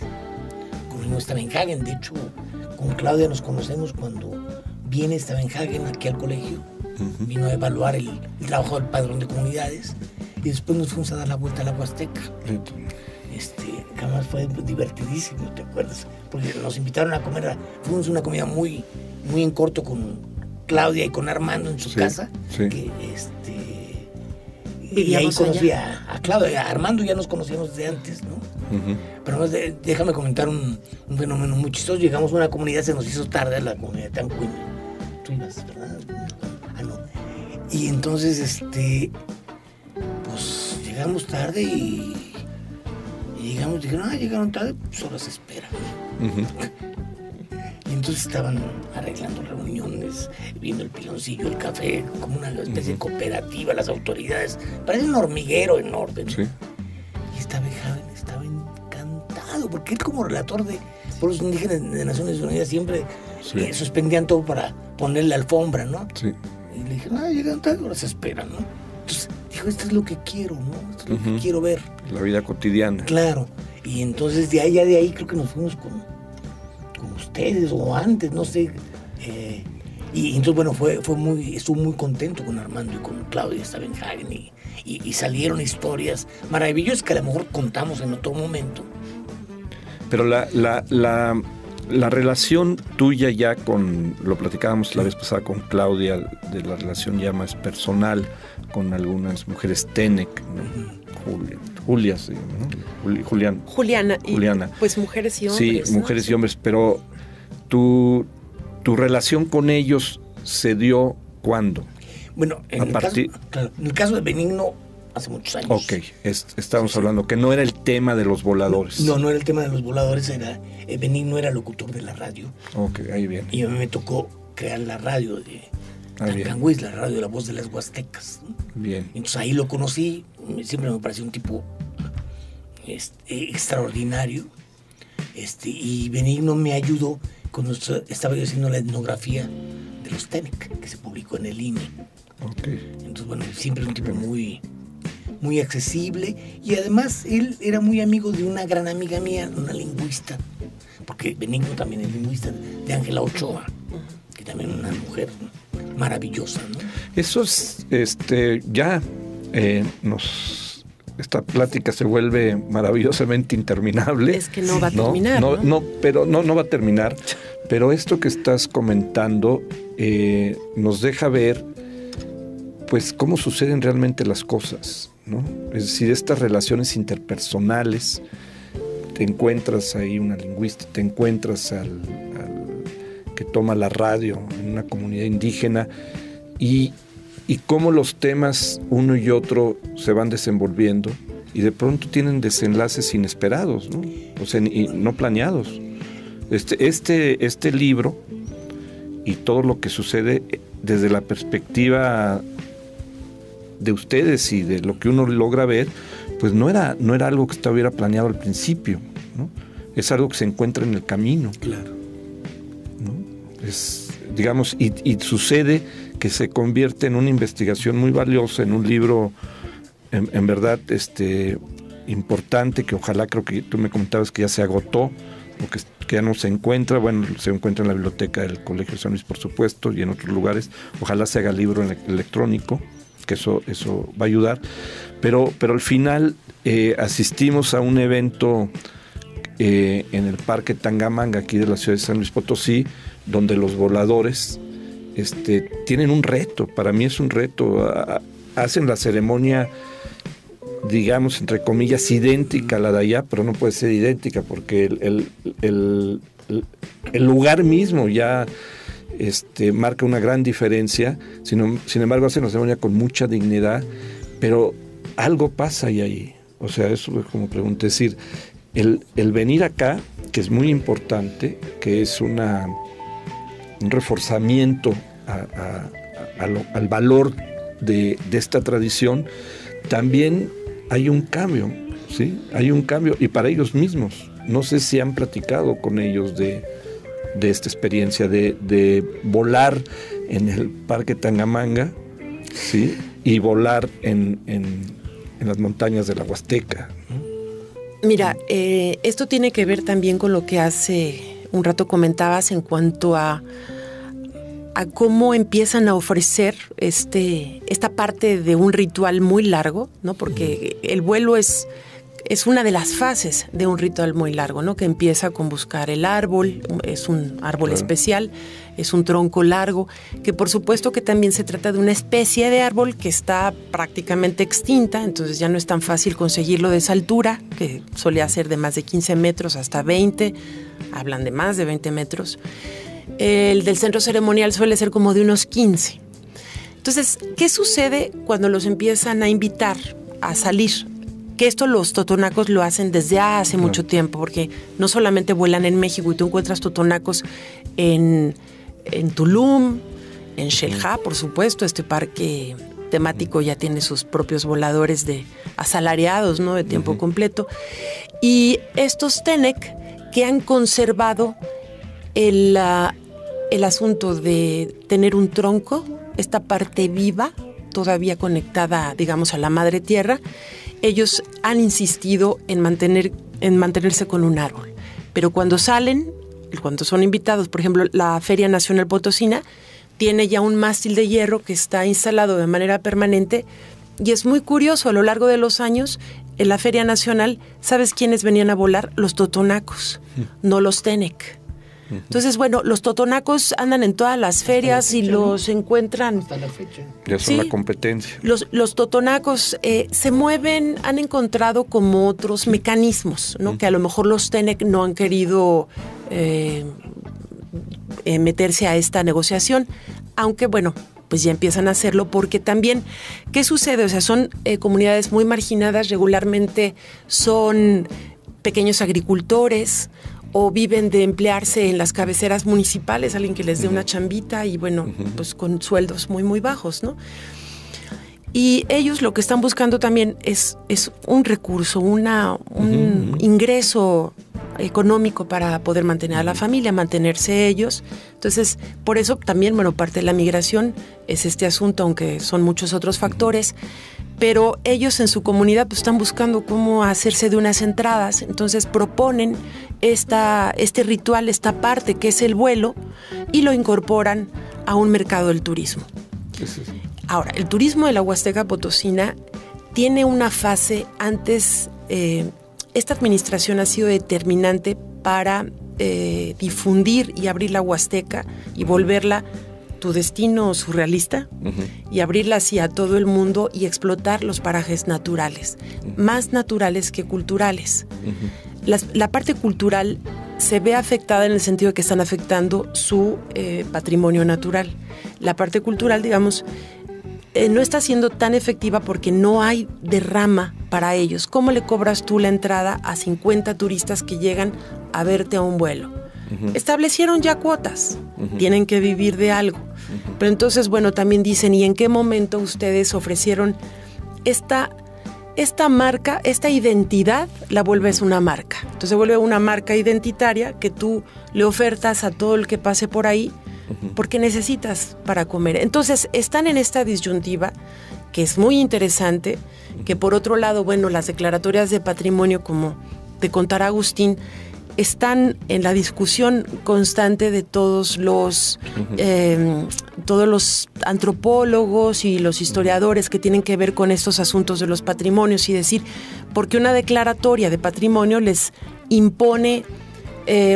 con Stavenhagen. De hecho, con Claudia nos conocemos cuando viene Stavenhagen aquí al colegio. Vino a evaluar el trabajo del padrón de comunidades y después nos fuimos a dar la vuelta a la Huasteca. Jamás fue divertidísimo, ¿te acuerdas? Porque nos invitaron a comer, fuimos una comida muy, muy en corto con Claudia y con Armando en su casa. Sí. Y ahí conocí a Claudia, a Armando ya nos conocíamos desde antes, ¿no? Pero más déjame comentar un fenómeno muy chistoso. Llegamos a una comunidad, se nos hizo tarde, la comunidad de Tancuina. Tú ibas, ¿verdad? No. Y entonces, pues llegamos tarde y llegamos, dijeron, llegaron tarde, pues ahora se espera. Y entonces estaban arreglando reuniones, viendo el piloncillo, el café, como una especie de cooperativa, las autoridades. Parece un hormiguero en orden. Sí. Y Stavenhagen estaba encantado, porque él como relator de pueblos indígenas de Naciones Unidas siempre suspendían todo para ponerle alfombra, ¿no? Sí. Y le dije, llegan tarde, ahora se esperan, ¿no? Entonces dijo, esto es lo que quiero, ¿no? Esto es lo que quiero ver. La vida cotidiana. Claro. Y entonces de ahí creo que nos fuimos con ustedes o antes, no sé. Y entonces, bueno, estuvo muy contento con Armando y con Claudia Stavenhagen y salieron historias maravillosas que a lo mejor contamos en otro momento. Pero la relación tuya ya lo platicábamos la vez pasada con Claudia, de la relación ya más personal con algunas mujeres Tenec, ¿no? Julia, sí, ¿no? Juliana. Pues mujeres y hombres. Sí, mujeres y hombres, pero tu relación con ellos se dio ¿cuándo? Bueno, en el caso de Benigno, hace muchos años. Ok, estábamos hablando que no era el tema de los voladores. No era el tema de los voladores, Benigno era locutor de la radio. Ok, ahí bien. Y a mí me tocó crear la radio de Tancanguis, la radio de La Voz de las Huastecas, ¿no? Bien. Entonces ahí lo conocí, siempre me pareció un tipo extraordinario, y Benigno me ayudó cuando estaba yo haciendo la etnografía de los Tenec, que se publicó en el INE. Okay. Entonces, bueno, siempre un tipo muy, muy accesible, y además él era muy amigo de una gran amiga mía, una lingüista, porque Benigno también es lingüista, de Ángela Ochoa, que también es una mujer maravillosa, ¿no? Eso es, esta plática se vuelve maravillosamente interminable. Es que no va a terminar, no va a terminar. Pero esto que estás comentando nos deja ver, pues, cómo suceden realmente las cosas, ¿no? Es decir, estas relaciones interpersonales. Te encuentras ahí una lingüista, te encuentras al que toma la radio en una comunidad indígena y cómo los temas uno y otro se van desenvolviendo y de pronto tienen desenlaces inesperados, ¿no? O sea, y no planeados. Este libro y todo lo que sucede desde la perspectiva de ustedes y de lo que uno logra ver, pues no era algo que estuviera planeado al principio, ¿no? Es algo que se encuentra en el camino. Claro. ¿No? Es, digamos, y sucede que se convierte en una investigación muy valiosa, en un libro en verdad importante, que ojalá, creo que tú me comentabas que ya se agotó, o que ya no se encuentra. Bueno, se encuentra en la biblioteca del Colegio de San Luis, por supuesto, y en otros lugares. Ojalá se haga libro electrónico, que eso va a ayudar. Pero al final asistimos a un evento en el Parque Tangamanga, aquí de la ciudad de San Luis Potosí, donde los voladores tienen un reto. Para mí es un reto. Hacen la ceremonia, digamos, entre comillas, idéntica a la de allá, pero no puede ser idéntica porque el lugar mismo ya marca una gran diferencia. Sin embargo, hacen la ceremonia con mucha dignidad, pero algo pasa ahí. O sea, eso es como pregunté, es decir, el venir acá, que es muy importante, que es un reforzamiento al valor de esta tradición, también hay un cambio, ¿sí? Hay un cambio, y para ellos mismos. No sé si han platicado con ellos de esta experiencia de volar en el Parque Tangamanga, ¿sí? Y volar en en las montañas de la Huasteca, ¿no? Mira, esto tiene que ver también con lo que hace un rato comentabas en cuanto a cómo empiezan a ofrecer esta parte de un ritual muy largo, ¿no? Porque el vuelo es una de las fases de un ritual muy largo, ¿no? Que empieza con buscar el árbol, es un árbol especial, es un tronco largo, que por supuesto que también se trata de una especie de árbol que está prácticamente extinta, entonces ya no es tan fácil conseguirlo de esa altura, que solía ser de más de 15 metros hasta 20, hablan de más de 20 metros. El del centro ceremonial suele ser como de unos 15. Entonces, ¿qué sucede cuando los empiezan a invitar a salir? Que esto los totonacos lo hacen desde hace mucho tiempo, porque no solamente vuelan en México, y tú encuentras totonacos en Tulum, en Xel-Há, por supuesto, este parque temático ya tiene sus propios voladores de asalariados, ¿no? De tiempo completo. Y estos Tenec que han conservado el asunto de tener un tronco, esta parte viva, todavía conectada, digamos, a la madre tierra, ellos han insistido en mantenerse con un árbol. Pero cuando salen, cuando son invitados, por ejemplo, la Feria Nacional Potosina tiene ya un mástil de hierro que está instalado de manera permanente, y es muy curioso, a lo largo de los años, en la Feria Nacional, ¿sabes quiénes venían a volar? Los totonacos, no los Tenec. Entonces, bueno, los totonacos andan en todas las ferias y los encuentran. Hasta la fecha. Ya son la competencia. Los totonacos se mueven, han encontrado como otros mecanismos, ¿no? Que a lo mejor los Tenec no han querido meterse a esta negociación, aunque bueno, pues ya empiezan a hacerlo porque también, ¿qué sucede? O sea, son comunidades muy marginadas, regularmente son pequeños agricultores, o viven de emplearse en las cabeceras municipales, alguien que les dé una chambita y bueno, pues con sueldos muy, muy bajos, ¿no? Y ellos lo que están buscando también es un recurso, un ingreso económico para poder mantener a la familia, mantenerse ellos. Entonces, por eso también, bueno, parte de la migración es este asunto, aunque son muchos otros factores, pero ellos en su comunidad pues, están buscando cómo hacerse de unas entradas, entonces proponen este ritual, esta parte que es el vuelo, y lo incorporan a un mercado del turismo. Ahora, el turismo de la Huasteca Potosina tiene una fase antes, esta administración ha sido determinante para difundir y abrir la Huasteca y volverla tu destino surrealista y abrirla así a todo el mundo y explotar los parajes naturales, más naturales que culturales. La parte cultural se ve afectada en el sentido de que están afectando su patrimonio natural. La parte cultural, digamos, no está siendo tan efectiva porque no hay derrama para ellos. ¿Cómo le cobras tú la entrada a 50 turistas que llegan a verte a un vuelo? Establecieron ya cuotas, tienen que vivir de algo. Pero entonces, bueno, también dicen, ¿y en qué momento ustedes ofrecieron esta marca, esta identidad, la vuelves una marca? Entonces se vuelve una marca identitaria que tú le ofertas a todo el que pase por ahí porque necesitas para comer. Entonces están en esta disyuntiva que es muy interesante, que por otro lado, bueno, las declaratorias de patrimonio, como te contará Agustín, están en la discusión constante de todos los antropólogos y los historiadores que tienen que ver con estos asuntos de los patrimonios, y decir, porque una declaratoria de patrimonio les impone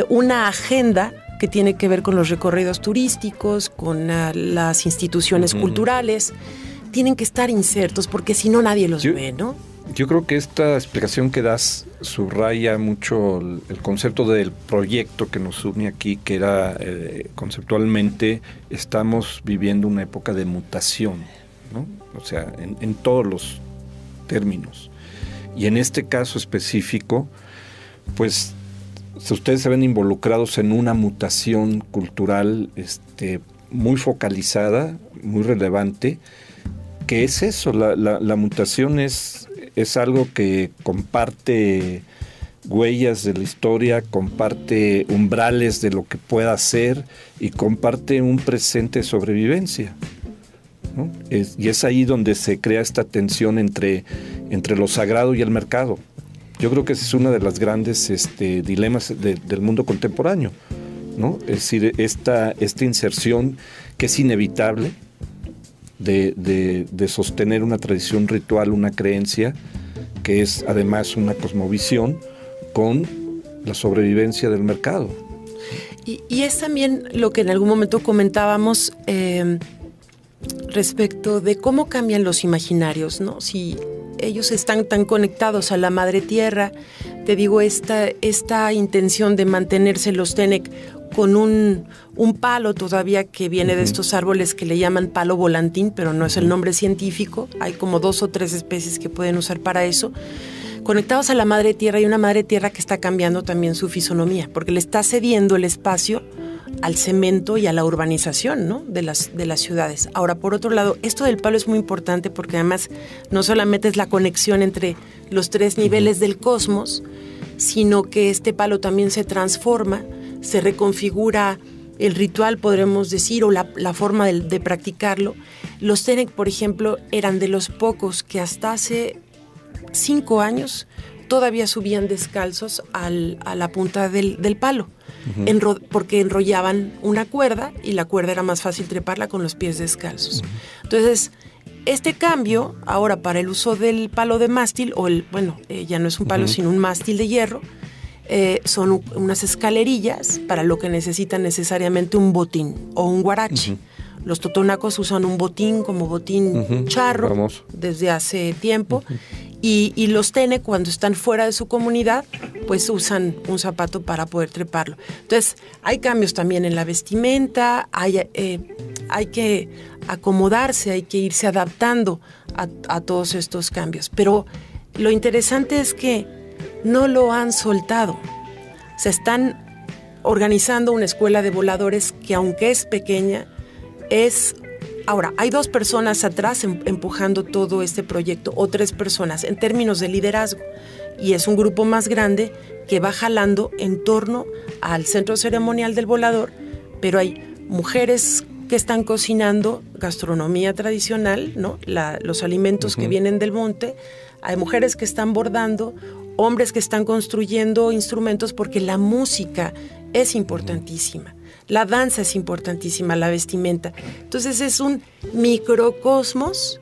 una agenda que tiene que ver con los recorridos turísticos, con las instituciones culturales, tienen que estar insertos porque si no nadie los ve, ¿no? Yo creo que esta explicación que das subraya mucho el concepto del proyecto que nos une aquí, que era conceptualmente estamos viviendo una época de mutación, ¿no? O sea, en todos los términos. Y en este caso específico, pues ustedes se ven involucrados en una mutación cultural muy focalizada, muy relevante, que es eso, la mutación es algo que comparte huellas de la historia, comparte umbrales de lo que pueda ser y comparte un presente de sobrevivencia. ¿no? Y es ahí donde se crea esta tensión entre lo sagrado y el mercado. Yo creo que ese es uno de los grandes dilemas del mundo contemporáneo, ¿no? Es decir, esta inserción que es inevitable de sostener una tradición ritual, una creencia, que es además una cosmovisión, con la sobrevivencia del mercado. Y es también lo que en algún momento comentábamos respecto de cómo cambian los imaginarios, ¿no? Si ellos están tan conectados a la madre tierra, te digo, esta intención de mantenerse los Tenec con un palo todavía que viene de estos árboles que le llaman palo volantín, pero no es el nombre científico, hay como 2 o 3 especies que pueden usar para eso, conectados a la madre tierra, y una madre tierra que está cambiando también su fisonomía, porque le está cediendo el espacio al cemento y a la urbanización, ¿no? de las ciudades. Ahora, por otro lado, esto del palo es muy importante porque además no solamente es la conexión entre los 3 niveles del cosmos, sino que este palo también se transforma, se reconfigura el ritual, podremos decir, o la forma de practicarlo. Los Tenec, por ejemplo, eran de los pocos que hasta hace 5 años todavía subían descalzos a la punta del palo, porque enrollaban una cuerda y la cuerda era más fácil treparla con los pies descalzos. Entonces, este cambio ahora para el uso del palo de mástil, ya no es un palo sino un mástil de hierro, son unas escalerillas para lo que necesitan necesariamente un botín o un guarache. Los totonacos usan un botín como botín charro, hermoso, desde hace tiempo. Y los Tenec, cuando están fuera de su comunidad, pues usan un zapato para poder treparlo. Entonces, hay cambios también en la vestimenta, hay que acomodarse, hay que irse adaptando a todos estos cambios. Pero lo interesante es que no lo han soltado. Se están organizando una escuela de voladores que, aunque es pequeña, Ahora, hay 2 personas atrás empujando todo este proyecto, o 3 personas en términos de liderazgo, y es un grupo más grande que va jalando en torno al centro ceremonial del volador, pero hay mujeres que están cocinando gastronomía tradicional, ¿no? Los alimentos que vienen del monte, hay mujeres que están bordando, hombres que están construyendo instrumentos, porque la música es importantísima. La danza es importantísima, la vestimenta. Entonces es un microcosmos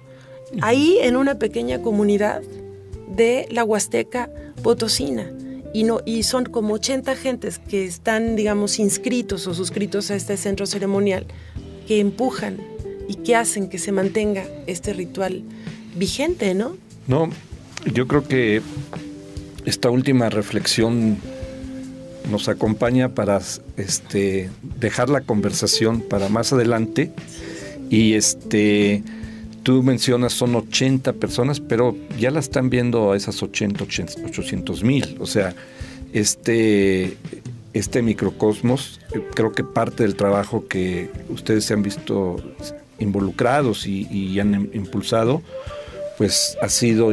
ahí en una pequeña comunidad de la Huasteca Potosina. Y son como 80 gentes que están, digamos, inscritos o suscritos a este centro ceremonial, que empujan y que hacen que se mantenga este ritual vigente, ¿no? No, yo creo que esta última reflexión nos acompaña para dejar la conversación para más adelante. Y tú mencionas son 80 personas, pero ya la están viendo a esas 800,000. O sea, este microcosmos, creo que parte del trabajo que ustedes se han visto involucrados y han impulsado, pues ha sido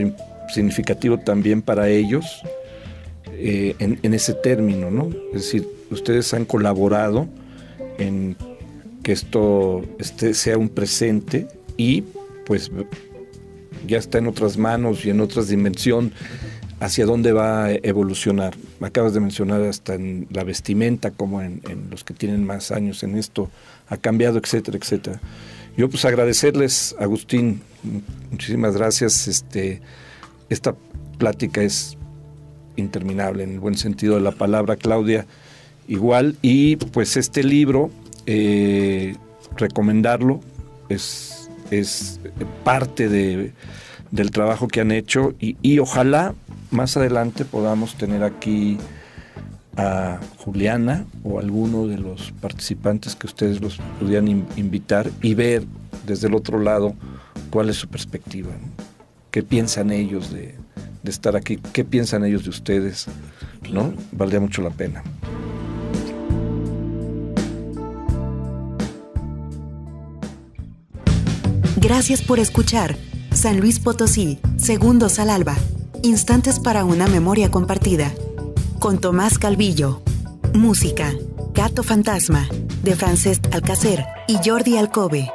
significativo también para ellos. En ese término, ¿no? Es decir, ustedes han colaborado en que esto sea un presente y pues ya está en otras manos y en otras dimensiones hacia dónde va a evolucionar. Me acabas de mencionar hasta en la vestimenta, como en los que tienen más años en esto, ha cambiado, etcétera, etcétera. Yo pues agradecerles, Agustín, muchísimas gracias. Esta plática es interminable en el buen sentido de la palabra, Claudia, igual, y pues este libro, recomendarlo, es parte del trabajo que han hecho, y ojalá más adelante podamos tener aquí a Juliana o alguno de los participantes que ustedes los pudieran invitar y ver desde el otro lado cuál es su perspectiva, ¿no? ¿Qué piensan ellos de estar aquí? ¿Qué piensan ellos de ustedes? ¿No? Valdría mucho la pena. Gracias por escuchar San Luis Potosí, Segundos al Alba. Instantes para una memoria compartida. Con Tomás Calvillo. Música: Gato Fantasma, de Francesc Alcácer y Jordi Alcobe.